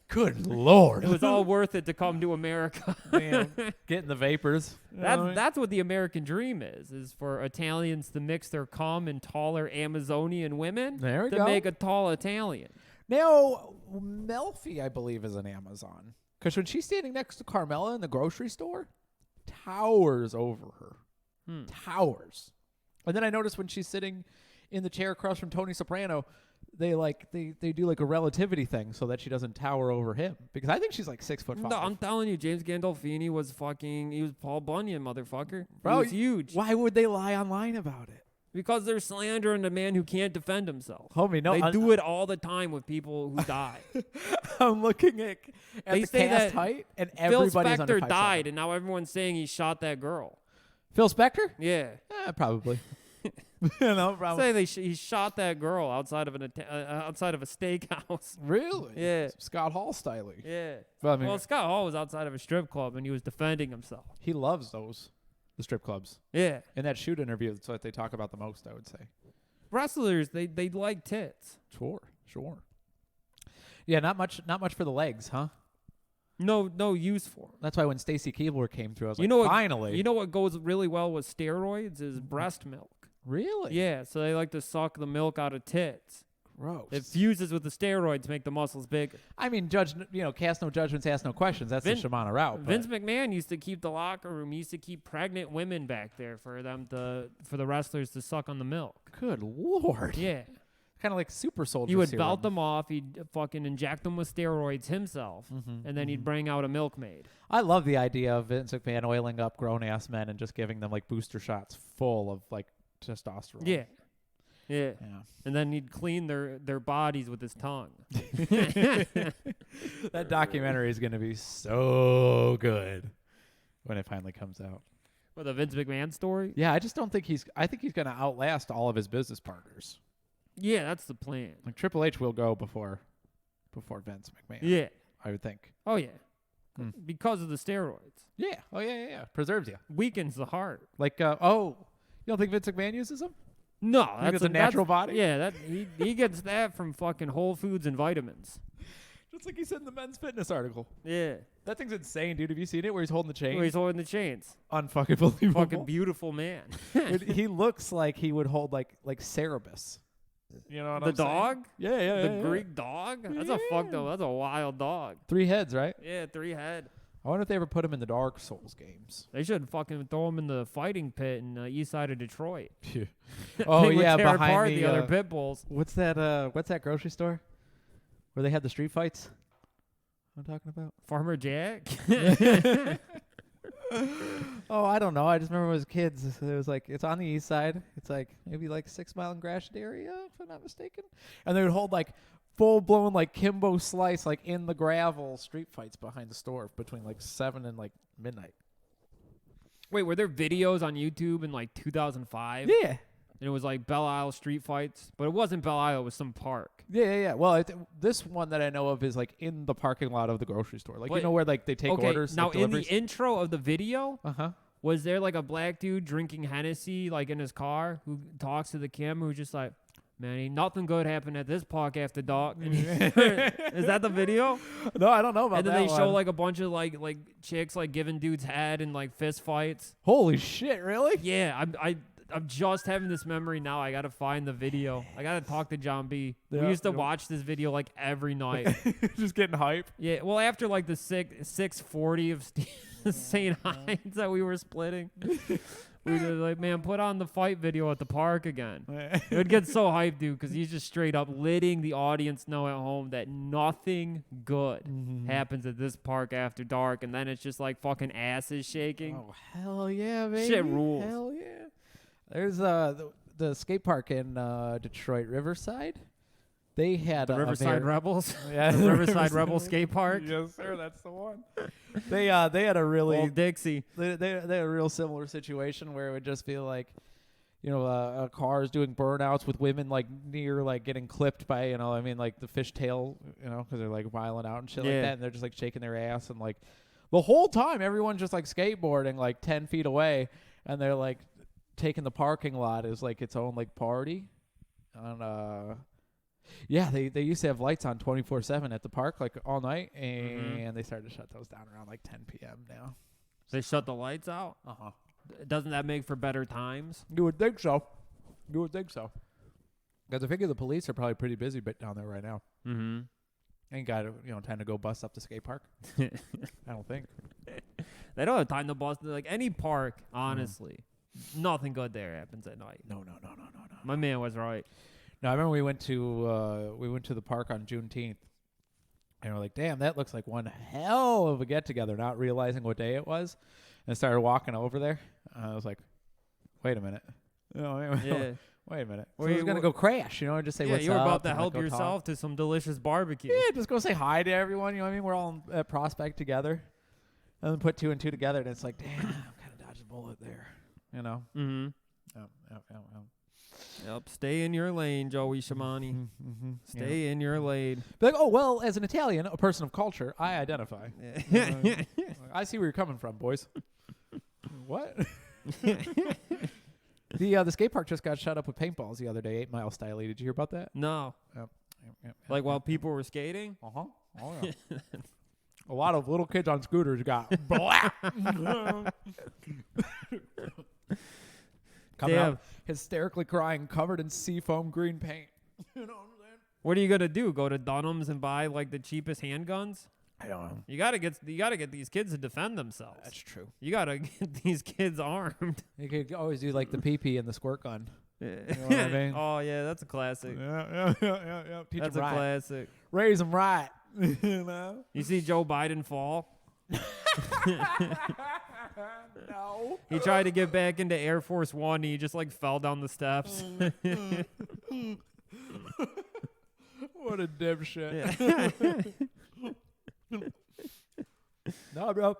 Good Lord. It was all worth it to come to America. Man, getting the vapors. That's what the American dream is for Italians to mix their cum and taller Amazonian women There we to go. make a tall Italian. Now, Melfi, I believe, is an Amazon. Because when she's standing next to Carmela in the grocery store, towers over her. Towers. And then I noticed when she's sitting in the chair across from Tony Soprano, they do like a relativity thing so that she doesn't tower over him. Because I think she's like 6'5". No, I'm telling you, James Gandolfini he was Paul Bunyan, motherfucker. Bro, he was huge. Why would they lie online about it? Because they're slandering a man who can't defend himself. Homie, no. They do it all the time with people who die. I'm looking at They the say cast that height, and Phil everybody's under 5'7". Spector died, and now everyone's saying he shot that girl. Phil Spector? Yeah. Probably. No problem. Say he shot that girl outside of outside of a steakhouse. Really? Yeah. Scott Hall styling. Yeah. Well, I mean, Well, Scott Hall was outside of a strip club, and he was defending himself. he loves the strip clubs. Yeah. In that shoot interview, that's what they talk about the most, I would say. Wrestlers, they like tits. Sure. Yeah, not much for the legs, huh? No use for them. That's why when Stacy Keebler came through, I was finally. You know what goes really well with steroids is breast milk. Really? Yeah, so they like to suck the milk out of tits. Gross. It fuses with the steroids to make the muscles bigger. I mean, cast no judgments, ask no questions. That's the Shimano route. Vince McMahon used to keep the locker room. He used to keep pregnant women back there for the wrestlers to suck on the milk. Good Lord. Yeah. Kind of like super soldier He would serum. belt them off. He'd fucking inject them with steroids himself, and then he'd bring out a milkmaid. I love the idea of Vince McMahon oiling up grown-ass men and just giving them like booster shots full of like testosterone. Yeah. And then he'd clean their bodies with his tongue. That documentary is going to be so good when it finally comes out. With a Vince McMahon story? Yeah, I just don't think I think he's going to outlast all of his business partners. Yeah, that's the plan. Like Triple H will go before Vince McMahon. Yeah. I would think. Oh, yeah. Because of the steroids. Yeah. Oh, yeah. Preserves you. Weakens the heart. Like, you don't think Vince McMahon uses them? No. That's a natural body? Yeah, he gets that from fucking Whole Foods and vitamins. Just like he said in the Men's Fitness article. Yeah. That thing's insane, dude. Have you seen it where he's holding the chains? He's holding the chains. Unfucking believable. Fucking beautiful man. He looks like he would hold like Cerebus. You know what the I'm saying? dog? Yeah. The Greek dog? That's a fucked up. That's a wild dog. 3 heads, right? Yeah, 3 head. I wonder if they ever put him in the Dark Souls games. They should fucking throw him in the fighting pit in the east side of Detroit. Oh They would yeah, tear behind apart the, the other pit bulls. What's that grocery store where they had the street fights? I'm talking about. Farmer Jack. Oh, I don't know. I just remember as kids, it was like, it's on the east side. It's like maybe like 6 Mile and Gratiot area, if I'm not mistaken. And they would hold like full-blown like Kimbo Slice like in the gravel street fights behind the store between like 7 and like midnight. Wait, were there videos on YouTube in like 2005? Yeah. And it was like Belle Isle street fights, but it wasn't Belle Isle, it was some park. Yeah. Well, this one that I know of is like in the parking lot of the grocery store. Like, Wait, you know where like they take orders? Now, like, in the deliveries? intro of the video, Uh-huh. was there like a black dude drinking Hennessy like in his car who talks to the camera who's just like, man, ain't nothing good happened at this park after dark. Is that the video? No, I don't know about And then that they show one. like a bunch of like chicks like giving dudes head and like fist fights. Holy shit, really? Yeah, I'm just having this memory now. I gotta find the video. I gotta talk to John B. Yeah, We used to yeah. watch this video like every night. Just getting hype. Yeah, well after like the 640 of St. Hines that we were splitting, we were like, man, put on the fight video at the park again. It would get so hyped, dude, because he's just straight up letting the audience know at home that nothing good happens at this park after dark, and then it's just like fucking asses shaking. Oh, hell yeah, baby. Shit rules. Hell yeah. There's the skate park in Detroit, Riverside. They had The Riverside Rebels. Yeah, The Riverside Rebel Skate Park. Yes, sir, that's the one. They had a really Old Dixie. they had a real similar situation where it would just feel like, you know, cars doing burnouts with women like near like getting clipped by, you know, I mean like the fishtail, you know, because they're like wiling out and shit like Yeah. that, and they're just like shaking their ass, and like the whole time everyone's just like skateboarding like 10 feet away, and they're like taking the parking lot as like its own like party. And yeah, they used to have lights on 24/7 at the park like all night, and they started to shut those down around like 10 p.m. now. They shut the lights out. Uh-huh. Doesn't that make for better times? You would think so. You would think so. Because I figure the police are probably pretty busy down there right now. Mm-hmm. Ain't got time to go bust up the skate park. I don't think. They don't have time to bust like any park. Honestly, nothing good there happens at night. No. My man was right. No, I remember we went to the park on Juneteenth, and we're like, damn, that looks like one hell of a get together. Not realizing what day it was, and I started walking over there. I was like, wait a minute. No, Yeah. wait a minute. Were So I was you- gonna go crash, and just say Yeah, what's you were up about to and, like, help go talk. yourself to some delicious barbecue. Yeah, just go say hi to everyone. You know what I mean? We're all at Prospect together, and then put 2 and 2 together, and it's like, damn, kind of dodged a bullet there. You know? Mm-hmm. Yep. Stay in your lane, Joey Shamani. Stay in your lane. Be like, oh well, as an Italian, a person of culture, I identify. I see where you're coming from, boys. What? The skate park just got shot up with paintballs the other day, 8 Mile style. Did you hear about that? No. Yep. Like while people were skating? Uh-huh. Oh, yeah. A lot of little kids on scooters got black. Coming Damn. out hysterically crying, covered in seafoam green paint. You know what I'm saying? What are you gonna do? Go to Dunham's and buy like the cheapest handguns? I don't know. You gotta get these kids to defend themselves. That's true. You gotta get these kids armed. You could always do like the pee and the squirt gun. You know what I mean? Oh yeah, that's a classic. Yeah. Teach That's them a right. classic. Raise them right. You know? You see Joe Biden fall? No. He tried to get back into Air Force One. And he just like fell down the steps. What a dipshit. Yeah. No, bro.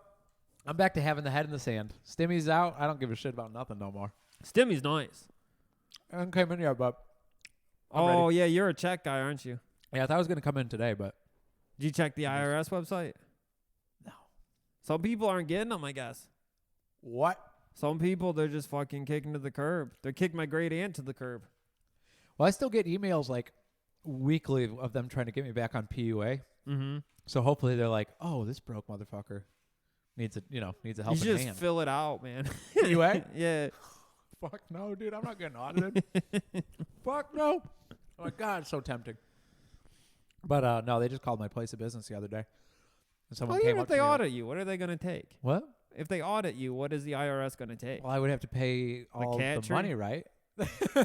I'm back to having the head in the sand. Stimmy's out. I don't give a shit about nothing no more. Stimmy's nice. I haven't come in yet, but Oh yeah, you're a check guy, aren't you? yeah, I thought I was going to come in today, but Did you check the IRS website? no. Some people aren't getting them, I guess. What? Some people, they're just fucking kicking to the curb. They kicked my great aunt to the curb. Well, I still get emails like weekly of them trying to get me back on PUA. Mm-hmm. So hopefully they're like, oh, this broke motherfucker needs a You helping should just hand. fill it out, man. PUA? Yeah. Fuck no, dude. I'm not getting audited. Fuck no. Oh my God, it's so tempting. But no, they just called my place of business the other day. Someone Well, came even up if to they me. audit you, what are they going to take? What? If they audit you, what is the IRS going to take? Well, I would have to pay all cat the tree? money, right?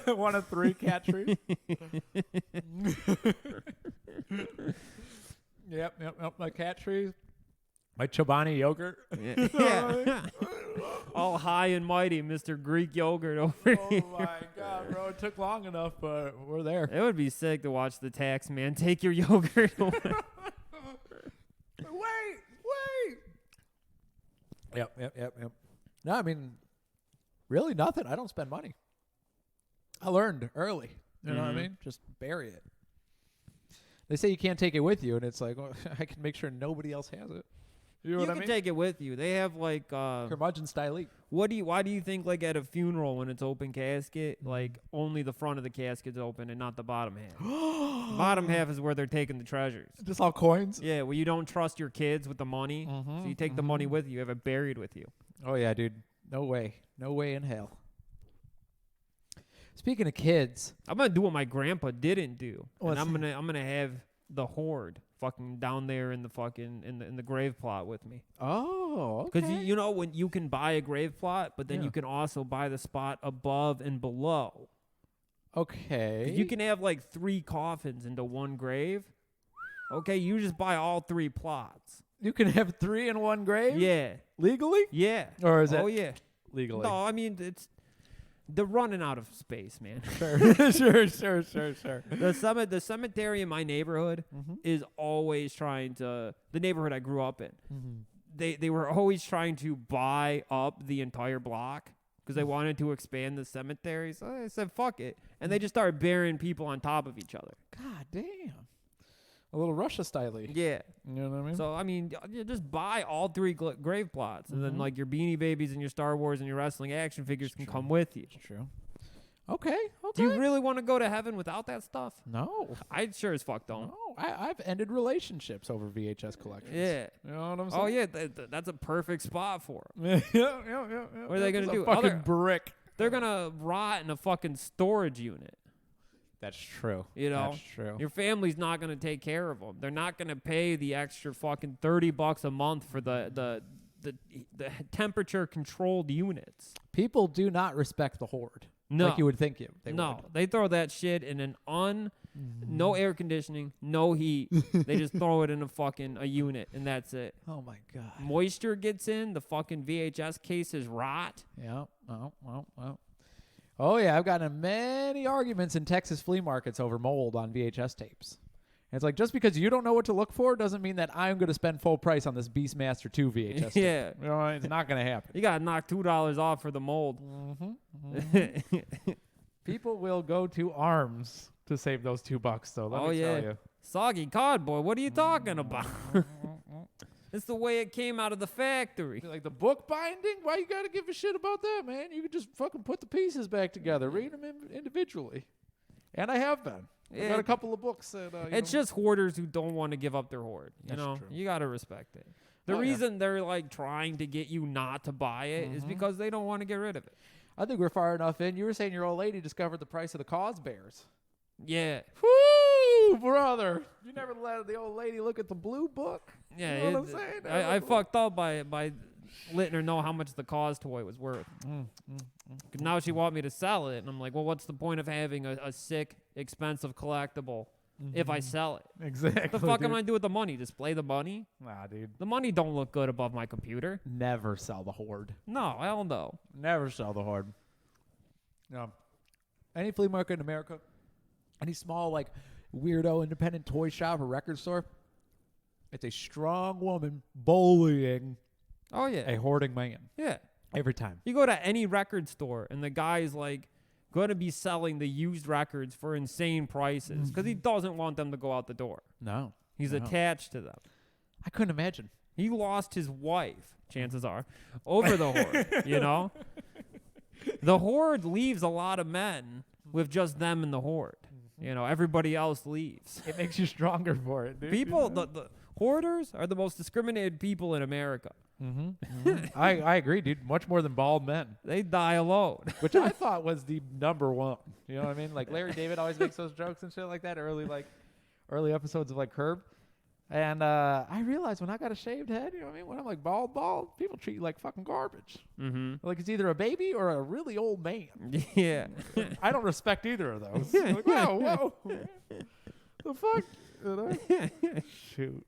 One of 3 cat trees. Yep. My cat trees. My Chobani yogurt. Yeah. All high and mighty, Mr. Greek yogurt over here. Oh my God, bro! It took long enough, but we're there. It would be sick to watch the tax man take your yogurt away. Wait. Yep. No, I mean, really nothing. I don't spend money. I learned early. You know what I mean? Just bury it. They say you can't take it with you, and it's like, well, I can make sure nobody else has it. You know You what I can mean? take it with you. They have like Curmudgeon style. why do you think like at a funeral when it's open casket, like only the front of the casket's open and not the bottom half? The bottom half is where they're taking the treasures. Just all coins? Yeah, well you don't trust your kids with the money. So you take the money with you, have it buried with you. Oh yeah, dude. No way. No way in hell. Speaking of kids, I'm gonna do what my grandpa didn't do. What's And I'm gonna have the horde fucking down there in the fucking in the grave plot with me. oh, okay. Because you know when you can buy a grave plot, but then Yeah. you can also buy the spot above and below. Okay. You can have like 3 coffins into one grave. Okay, you just buy all 3 plots. You can have 3 in one grave? Yeah, Legally? yeah. Or is it Oh yeah. legally? No, I mean they're running out of space, man. Sure. The cemetery in my neighborhood Mm-hmm. is always trying to. The neighborhood I grew up in, they were always trying to buy up the entire block because they wanted to expand the cemetery. So I said, "Fuck it," and they just started burying people on top of each other. God damn. A little Russia style. Yeah. You know what I mean? So I mean, you just buy all 3 grave plots, and then like your Beanie Babies and your Star Wars and your wrestling action figures can come with you. It's true. Okay. Do you really want to go to heaven without that stuff? No. I sure as fuck don't. No. I've ended relationships over VHS collections. Yeah. You know what I'm saying? Oh yeah, that's a perfect spot for them. yeah. What are they gonna It's a do? Fucking brick. They're gonna rot in a fucking storage unit. That's true. You know, That's true. your family's not gonna take care of them. They're not gonna pay the extra fucking $30 a month for the temperature controlled units. People do not respect the horde. No. Like you would think they No, would. they throw that shit in an no air conditioning, no heat. They just throw it in a unit, and that's it. Oh my God. Moisture gets in, the fucking VHS cases rot. Yeah. Well. Oh yeah, I've gotten in many arguments in Texas flea markets over mold on VHS tapes. And it's like, just because you don't know what to look for doesn't mean that I'm going to spend full price on this Beastmaster 2 VHS tape. Yeah. You know, it's not going to happen. You gotta knock $2 off for the mold. People will go to arms to save those $2, though. Let me tell you. Soggy cardboard. What are you talking about? It's the way it came out of the factory. Like the book binding? Why you got to give a shit about that, man? You could just fucking put the pieces back together, read them individually. And I have been. I got a couple of books that. It's just hoarders who don't want to give up their hoard. You That's know, true. you gotta respect it. The Oh, yeah. reason they're like trying to get you not to buy it is because they don't want to get rid of it. I think we're far enough in. You were saying your old lady discovered the price of the cause bears. Yeah, Woo, brother! You never let the old lady look at the blue book. yeah. You know what I'm saying? I fucked up by letting her know how much the cause toy was worth. 'Cause now she want me to sell it, and I'm like, well, what's the point of having a sick, expensive collectible if I sell it? Exactly. What the fuck am I gonna do with the money? Display the money? Nah, dude. The money don't look good above my computer. Never sell the horde. No, hell no. Never sell the horde. No. Any flea market in America, any small, like, weirdo independent toy shop or record store, it's a strong woman bullying Oh yeah, a hoarding man yeah. every time. You go to any record store and the guy's like going to be selling the used records for insane prices because he doesn't want them to go out the door. No. He's No. attached to them. I couldn't imagine. He lost his wife, chances are, over the horde, you know? The horde leaves a lot of men with just them in the horde. You know, everybody else leaves. It makes you stronger for it, dude. People, the hoarders are the most discriminated people in America. I agree, dude. Much more than bald men, They die alone. which I thought was the number one. You know what I mean? Like Larry David always makes those jokes and shit like that. Early episodes of like Curb. And I realized when I got a shaved head, you know what I mean? When I'm like bald, people treat you like fucking garbage. Mm-hmm. Like it's either a baby or a really old man. Yeah. I don't respect either of those. Like, whoa. The fuck? You know? Shoot.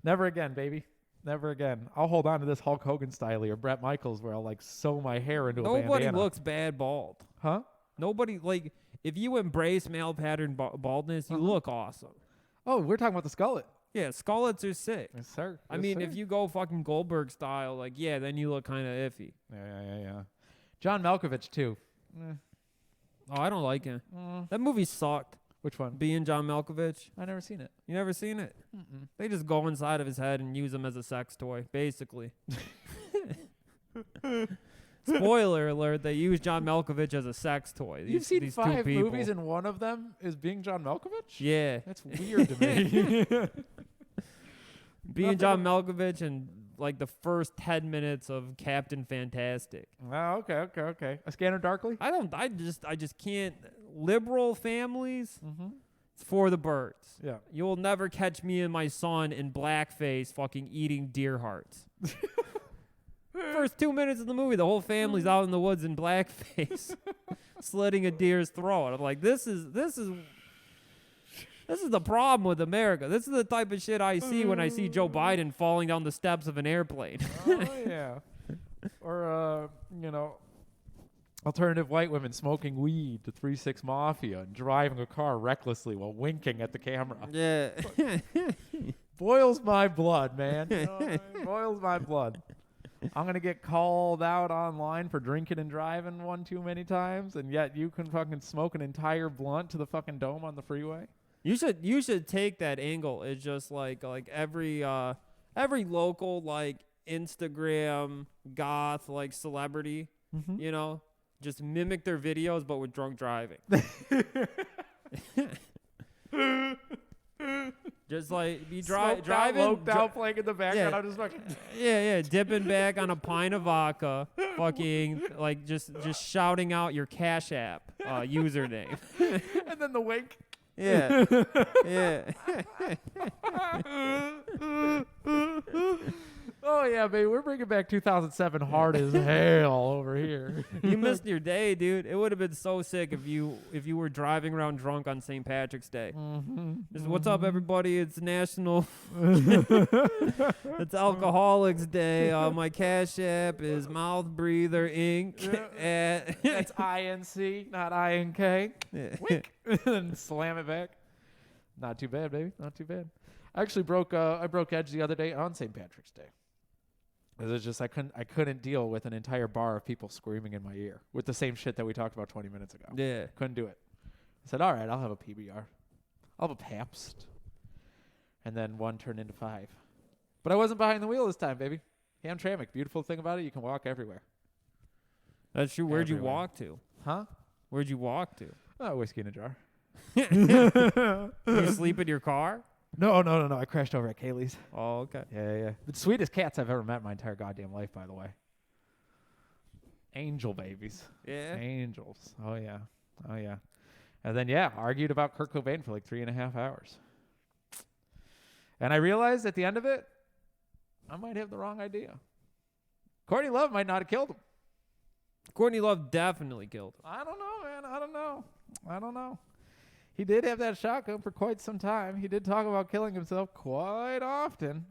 Never again, baby. Never again. I'll hold on to this Hulk Hogan style or Bret Michaels where I'll like sew my hair into a bandana. Nobody looks bad bald. Huh? Nobody, like, if you embrace male pattern baldness, you look awesome. Oh, we're talking about the skullet. Yeah, skullets are sick. Yes, sir. I mean, if you go fucking Goldberg style, like, yeah, then you look kind of iffy. Yeah. John Malkovich, too. Oh, I don't like him. That movie sucked. Which one? Being John Malkovich. I never seen it. You never seen it? Mm-mm. They just go inside of his head and use him as a sex toy, basically. Spoiler alert, they use John Malkovich as a sex toy. You've seen these 5 two people. movies and one of them is being John Malkovich? Yeah. That's weird to me. Being John Malkovich and like the first 10 minutes of Captain Fantastic. Oh, okay. A Scanner Darkly? I just can't. Liberal families, Mm-hmm. it's for the birds. Yeah. You'll never catch me and my son in blackface fucking eating deer hearts. First 2 minutes of the movie, the whole family's out in the woods in blackface, slitting a deer's throat. I'm like, this is the problem with America. This is the type of shit I see when I see Joe Biden falling down the steps of an airplane. Oh, yeah. Or, alternative white women smoking weed to 3-6 Mafia and driving a car recklessly while winking at the camera. Yeah. Boils my blood, man. Boils my blood. I'm going to get called out online for drinking and driving one too many times, and yet you can fucking smoke an entire blunt to the fucking dome on the freeway? You should take that angle. It's just like every local like Instagram goth like celebrity, you know, just mimic their videos but with drunk driving. Just like be driving, loped out, playing in the background. Yeah. I'm just fucking yeah, dipping back on a pint of vodka, fucking like just shouting out your Cash App username. and then the wink. Yeah. Yeah. Oh yeah, baby, we're bringing back 2007 hard as hell over here. You missed your day, dude. It would have been so sick if you were driving around drunk on St. Patrick's Day. Just, what's up, everybody? It's National. It's Alcoholics Day. My Cash App is Mouth Breather Inc. That's INC, not INK. Yeah. Wink. And slam it back. Not too bad, baby. Not too bad. I actually broke edge the other day on St. Patrick's Day. It was just I couldn't deal with an entire bar of people screaming in my ear with the same shit that we talked about 20 minutes ago. Yeah. Couldn't do it. I said, all right, I'll have a PBR. I'll have a Pabst. And then 1 turned into 5. But I wasn't behind the wheel this time, baby. Hamtramck. Beautiful thing about it, you can walk everywhere. That's true. Where'd you Everywhere. walk to? Huh? Where'd you walk to? Oh, whiskey in a jar. You sleep in your car? No. I crashed over at Kaylee's. Oh, okay. Yeah. The sweetest cats I've ever met in my entire goddamn life, by the way. Angel babies. Yeah. Angels. Oh, yeah. And then, argued about Kurt Cobain for like 3.5 hours. And I realized at the end of it, I might have the wrong idea. Courtney Love might not have killed him. Courtney Love definitely killed him. I don't know, man. I don't know. He did have that shotgun for quite some time. He did talk about killing himself quite often.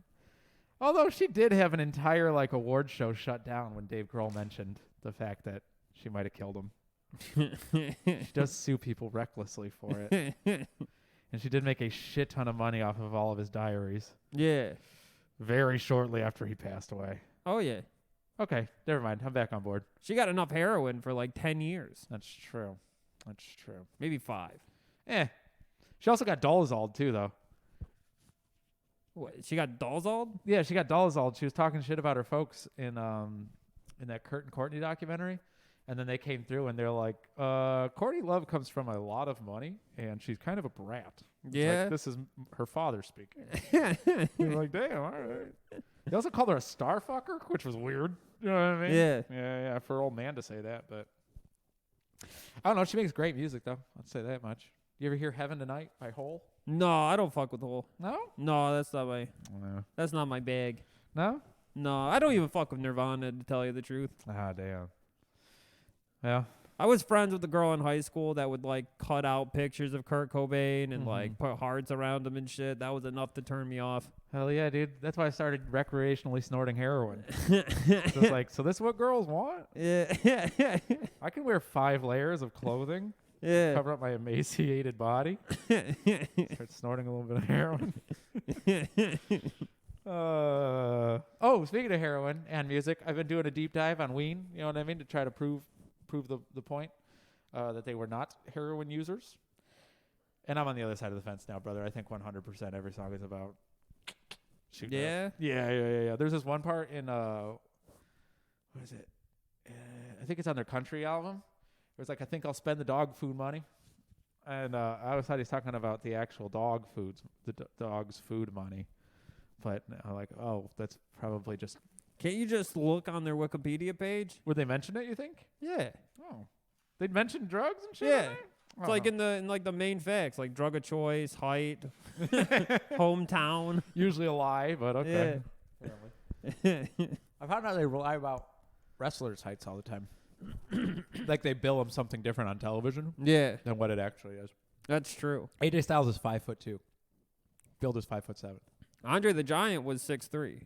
Although she did have an entire like award show shut down when Dave Grohl mentioned the fact that she might have killed him. She does sue people recklessly for it. And she did make a shit ton of money off of all of his diaries. Yeah. Very shortly after he passed away. Oh, yeah. Okay, never mind. I'm back on board. She got enough heroin for like 10 years. That's true. Maybe 5. She also got Dolezal too, though. What, she got Dolezal? Yeah, she got Dolezal. She was talking shit about her folks in that Kurt and Courtney documentary. And then they came through and they're like, Courtney Love comes from a lot of money and she's kind of a brat. It's Yeah. like, this is her father speaking. You're like, damn, all right. They also called her a star fucker, which was weird. You know what I mean? Yeah. Yeah, for an old man to say that. But I don't know. She makes great music, though. I'll say that much. You ever hear Heaven Tonight by Hole? No, I don't fuck with whole. No? No, that's not my. No. That's not my bag. No? No, I don't even fuck with Nirvana, to tell you the truth. Ah, damn. Yeah. I was friends with a girl in high school that would like cut out pictures of Kurt Cobain and Mhm. like put hearts around him and shit. That was enough to turn me off. Hell yeah, dude. That's why I started recreationally snorting heroin. Just like, so this is what girls want? Yeah. I can wear 5 layers of clothing, Yeah. cover up my emaciated body, start snorting a little bit of heroin. Oh, speaking of heroin and music, I've been doing a deep dive on Ween, you know what I mean, to try to prove the point that they were not heroin users. And I'm on the other side of the fence now, brother. I think 100% every song is about shooting. Yeah? Yeah. There's this one part in what is it? I think it's on their country album. It was like, I think I'll spend the dog food money. And I always thought he's talking about the actual dog foods, the dog's food money. But like, oh, that's probably just. Can't you just look on their Wikipedia page? Would they mention it, you think? Yeah. Oh. They'd mention drugs and shit? Yeah. on there? It's like in the main facts, like drug of choice, height, hometown. Usually a lie, but okay. Yeah. I found out they lie about wrestlers' heights all the time. Like they bill them something different on television Yeah. than what it actually is. That's true. AJ Styles is 5'2". Billed is 5'7". Andre the Giant was 6'3".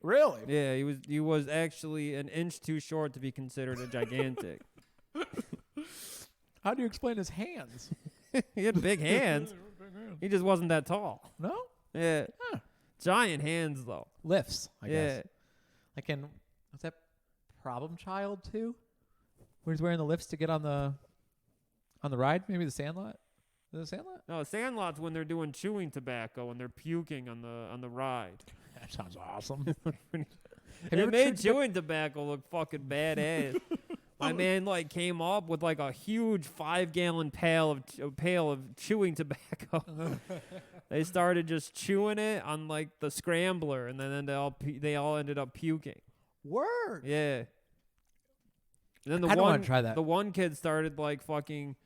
Really? Yeah, he was actually an inch too short to be considered a gigantic. How do you explain his hands? He had big hands. He just wasn't that tall. No? Yeah. Huh. Giant hands though. Lifts, I Yeah. guess. Like in, what's that, Problem Child 2? Where he's wearing the lifts to get on the ride? Maybe the Sandlot? Is it Sandlot? No, Sandlot's when they're doing chewing tobacco and they're puking on the ride. That sounds awesome. They made chewing tobacco look fucking badass. My man like came up with like a huge 5-gallon pail of chewing tobacco. They started just chewing it on like the scrambler, and then they all ended up puking. Word. Yeah. And then I don't wanna try that. The one kid started like fucking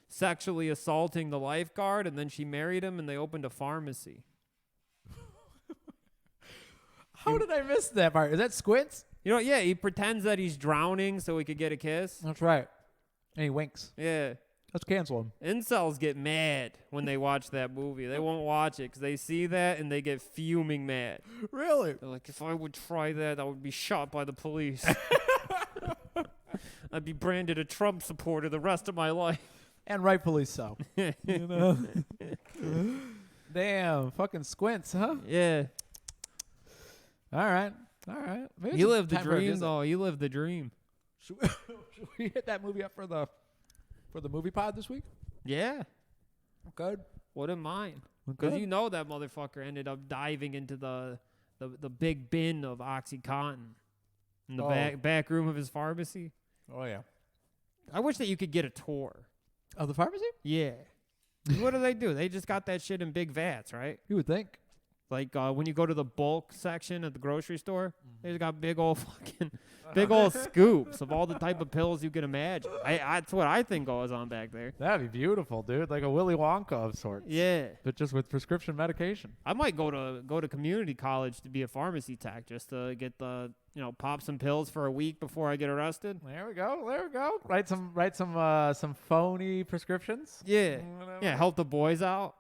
sexually assaulting the lifeguard, and then she married him, and they opened a pharmacy. How did I miss that part? Is that Squints? You know, yeah, he pretends that he's drowning so he could get a kiss. That's right. And he winks. Yeah. Let's cancel him. Incels get mad when they watch that movie. They won't watch it because they see that and they get fuming mad. Really? They're like, if I would try that, I would be shot by the police. I'd be branded a Trump supporter the rest of my life. And rightfully so. You know? Damn, fucking Squints, huh? Yeah. All right. Maybe You it's lived the time for a dream, visit. though. You lived the dream. Should we hit that movie up for the movie pod this week? Yeah. Good. Wouldn't mind. Because you know that motherfucker ended up diving into the big bin of OxyContin in the back room of his pharmacy. Oh, yeah. I wish that you could get a tour. Of the pharmacy? Yeah. What do they do? They just got that shit in big vats, right? You would think. Like when you go to the bulk section at the grocery store, they just got big old scoops of all the type of pills you can imagine. That's what I think goes on back there. That'd be beautiful, dude. Like a Willy Wonka of sorts. Yeah. But just with prescription medication. I might go to community college to be a pharmacy tech just to get pop some pills for a week before I get arrested. There we go. Write some phony prescriptions. Yeah. Whatever. Yeah, help the boys out.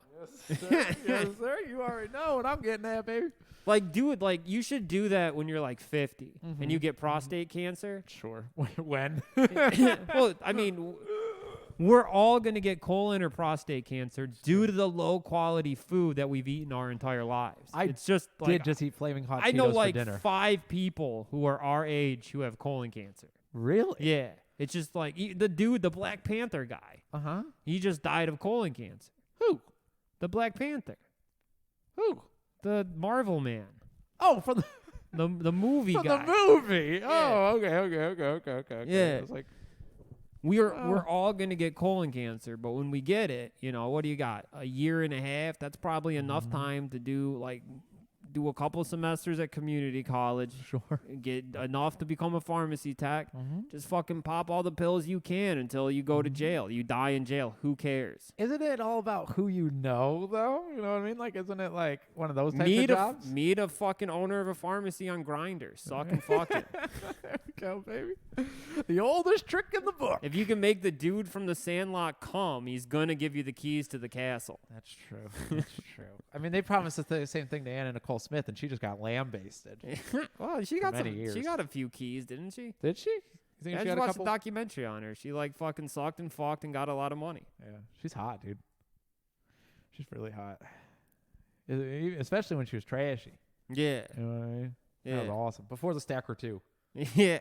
Yes, sir. Yes, sir. You already know what I'm getting at, baby. Like, do it. Like, you should do that when you're like 50 and you get prostate cancer. Sure. When? Well, I mean, we're all going to get colon or prostate cancer due to the low quality food that we've eaten our entire lives. It's just like, did just eat flaming hot Cheetos I know for like dinner. 5 people who are our age who have colon cancer. Really? Yeah. It's just like the Black Panther guy. Uh-huh. He just died of colon cancer. Who? The Black Panther. Who? The Marvel man. Oh, from the movie guy. the movie. Oh, okay. Yeah. I was like, We're all gonna get colon cancer, but when we get it, what do you got? A year and a half? That's probably enough time to do like do a couple semesters at community college, Sure. get enough to become a pharmacy tech. Mm-hmm. Just fucking pop all the pills you can until you go to jail. You die in jail. Who cares? Isn't it all about who you know, though? You know what I mean? Like, isn't it like one of those types of jobs? Meet a fucking owner of a pharmacy on Grindr. Suck and fucking. There we go, baby. The oldest trick in the book. If you can make the dude from the Sandlot come, he's gonna give you the keys to the castle. That's true. That's true. I mean, they promised the same thing to Anna Nicole Smith, and she just got lambasted. Well, she got many some. years. She got a few keys, didn't she? Did she? You think Yeah, I she just got a watched couple? a documentary on her. She like fucking sucked and fucked and got a lot of money. Yeah, she's hot, dude. She's really hot. Especially when she was trashy. Yeah. You know what I mean? Yeah. That was awesome. Before the Stacker 2. Yeah.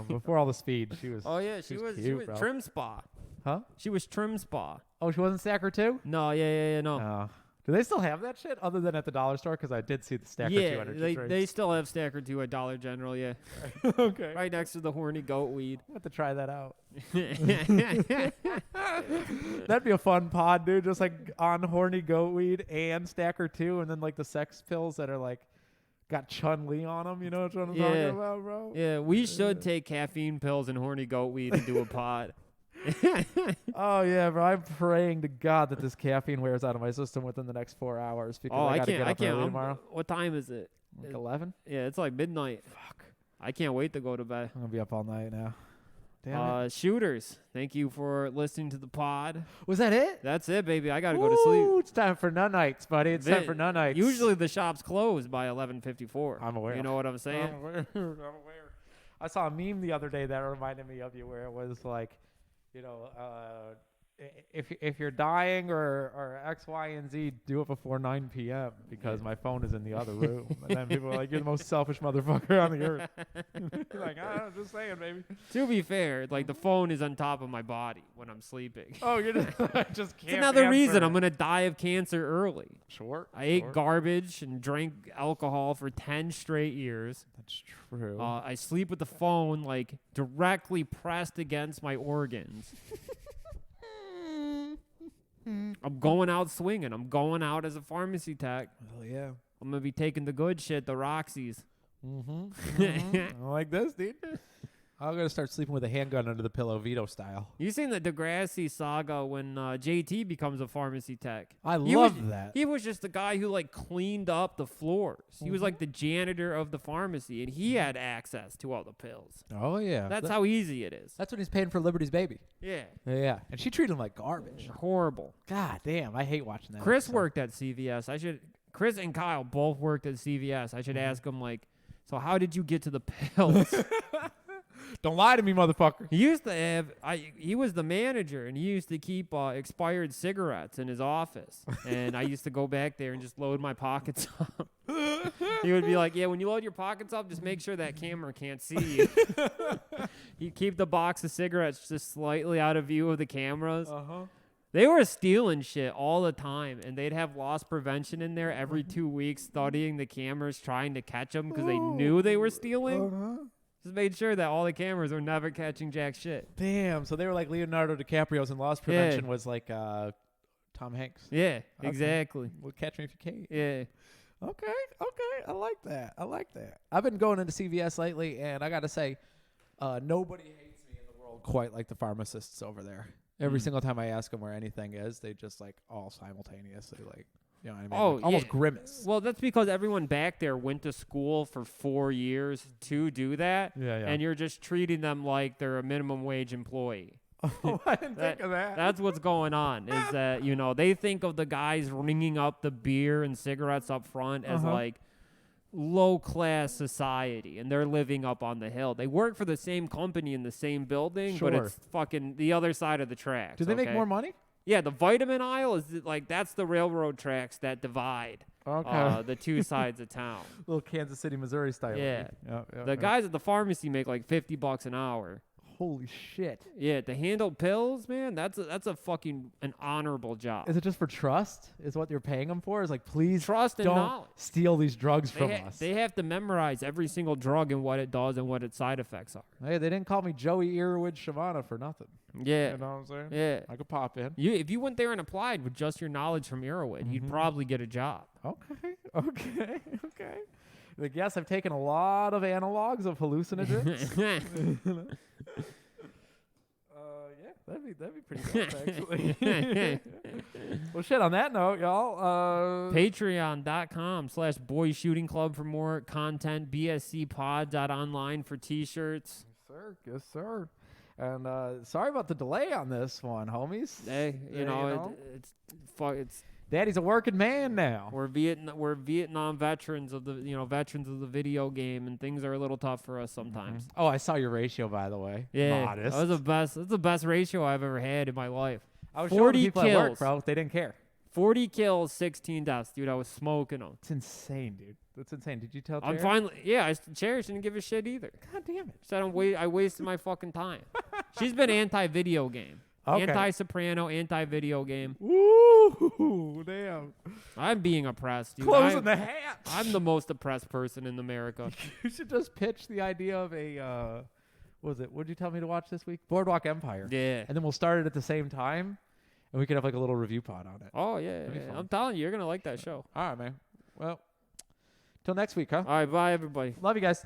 Before all the speed, she was. Oh yeah, she was cute, bro. trim spa. Huh? She was trim spa. Oh, she wasn't Stacker 2? No, yeah, no. Oh. Do they still have that shit other than at the dollar store? Because I did see the Stacker 2 Yeah, energy they drinks. still have Stacker 2 at Dollar General, yeah. Okay. Right next to the horny goat weed. I have to try that out. That'd be a fun pod, dude. Just like on horny goat weed and Stacker 2, and then like the sex pills that are like got Chun-Li on them. You know what I'm talking about, bro? Yeah, we should take caffeine pills and horny goat weed and do a pod. Oh yeah, bro. I'm praying to God that this caffeine wears out of my system within the next 4 hours because I gotta get up early tomorrow. What time is it? Like 11? Yeah, it's like midnight. Fuck. I can't wait to go to bed. I'm gonna be up all night now. Damn it. Shooters, thank you for listening to the pod. Was that it? That's it, baby. I gotta go to sleep. It's time for nut nights, buddy. It's time for nut nights. Usually the shop's closed by 11:54. I'm aware. You know what I'm saying? I'm aware. I'm aware. I saw a meme the other day that reminded me of you, where it was like, you know, if you're dying or X, Y, and Z, do it before 9 p.m. because my phone is in the other room. And then people are like, you're the most selfish motherfucker on the earth. You're like, I'm just saying, baby. To be fair, like the phone is on top of my body when I'm sleeping. Oh, you're just, I just can't. It's another reason answer I'm it. gonna die of cancer early. Sure. I ate garbage and drank alcohol for 10 straight years. That's true. I sleep with the phone like directly pressed against my organs. I'm going out swinging. I'm going out as a pharmacy tech. Hell yeah. I'm gonna be taking the good shit, the Roxy's. I like this, dude. I'm gonna start sleeping with a handgun under the pillow, Vito style. You seen the Degrassi saga when JT becomes a pharmacy tech? I He love was, that. He was just the guy who like cleaned up the floors. He was like the janitor of the pharmacy, and he had access to all the pills. Oh yeah. That's how easy it is. That's when he's paying for Liberty's baby. Yeah. Yeah. And she treated him like garbage. Horrible. God damn, I hate watching that. Chris episode. worked at CVS. Chris and Kyle both worked at CVS. I should ask him like, so how did you get to the pills? Don't lie to me, motherfucker. He used to have, he was the manager, and he used to keep expired cigarettes in his office. And I used to go back there and just load my pockets up. He would be like, yeah, when you load your pockets up, just make sure that camera can't see you. You keep the box of cigarettes just slightly out of view of the cameras. Uh-huh. They were stealing shit all the time, and they'd have loss prevention in there every 2 weeks, studying the cameras, trying to catch them because they knew they were stealing. Uh-huh. Just made sure that all the cameras were never catching jack shit. Damn. So they were like Leonardo DiCaprio's in Loss Prevention was like Tom Hanks. Yeah, Okay. exactly. Well, catch me if you can. Yeah. Okay. I like that. I've been going into CVS lately, and I got to say, nobody hates me in the world quite like the pharmacists over there. Every single time I ask them where anything is, they just like all simultaneously like, you know what I mean? Oh, like, almost yeah. grimace. Well, that's because everyone back there went to school for 4 years to do that. Yeah. And you're just treating them like they're a minimum wage employee. Oh, I didn't think of that. That's what's going on is that, you know, they think of the guys ringing up the beer and cigarettes up front as like low-class society, and they're living up on the hill. They work for the same company in the same building, but Sure. it's fucking the other side of the tracks. Do they make okay? more money? Yeah, the vitamin aisle is like that's the railroad tracks that divide the two sides of town. Little Kansas City, Missouri style. Yeah. Yeah. The guys at the pharmacy make like $50 an hour. Holy shit. Yeah, to handle pills, man, that's a fucking an honorable job. Is it just for trust? Is what you're paying them for? Is like, please Trust and don't knowledge. steal these drugs from us. They have to memorize every single drug and what it does and what its side effects are. Hey, they didn't call me Joey Earwood Shavana for nothing. Yeah. You know what I'm saying? Yeah. I could pop in. If you went there and applied with just your knowledge from Irwin, you'd probably get a job. Okay. Okay. Like, yes, I've taken a lot of analogs of hallucinogens. Yeah, that'd be pretty dope, actually. Well, shit, on that note, y'all. Patreon.com/boyshootingclub for more content. bscpod.online for t-shirts. Yes, sir. And sorry about the delay on this one, homies. Hey, it's Daddy's a working man now. we're Vietnam veterans of the video game, and things are a little tough for us sometimes. Oh, I saw your ratio, by the way. Yeah, Modest. that's the best ratio I've ever had in my life. I was showing 40 people at work, kills. bro. They didn't care. 40 kills, 16 deaths, dude. I was smoking them. It's insane, dude. That's insane. Did you tell I'm Jared? finally, Cherish didn't give a shit either. God damn it. Said I wasted my fucking time. She's been anti-video game, Okay. anti-soprano, anti-video game. Woo, damn. I'm being oppressed, dude. Closing the hatch. I'm the most oppressed person in America. You should just pitch the idea of a, what was it? What did you tell me to watch this week? Boardwalk Empire. Yeah. And then we'll start it at the same time, and we could have like a little review pod on it. Oh, yeah. That'd be fun. I'm telling you, you're going to like that show. All right, man. Well, till next week, huh? All right, bye, everybody. Love you guys.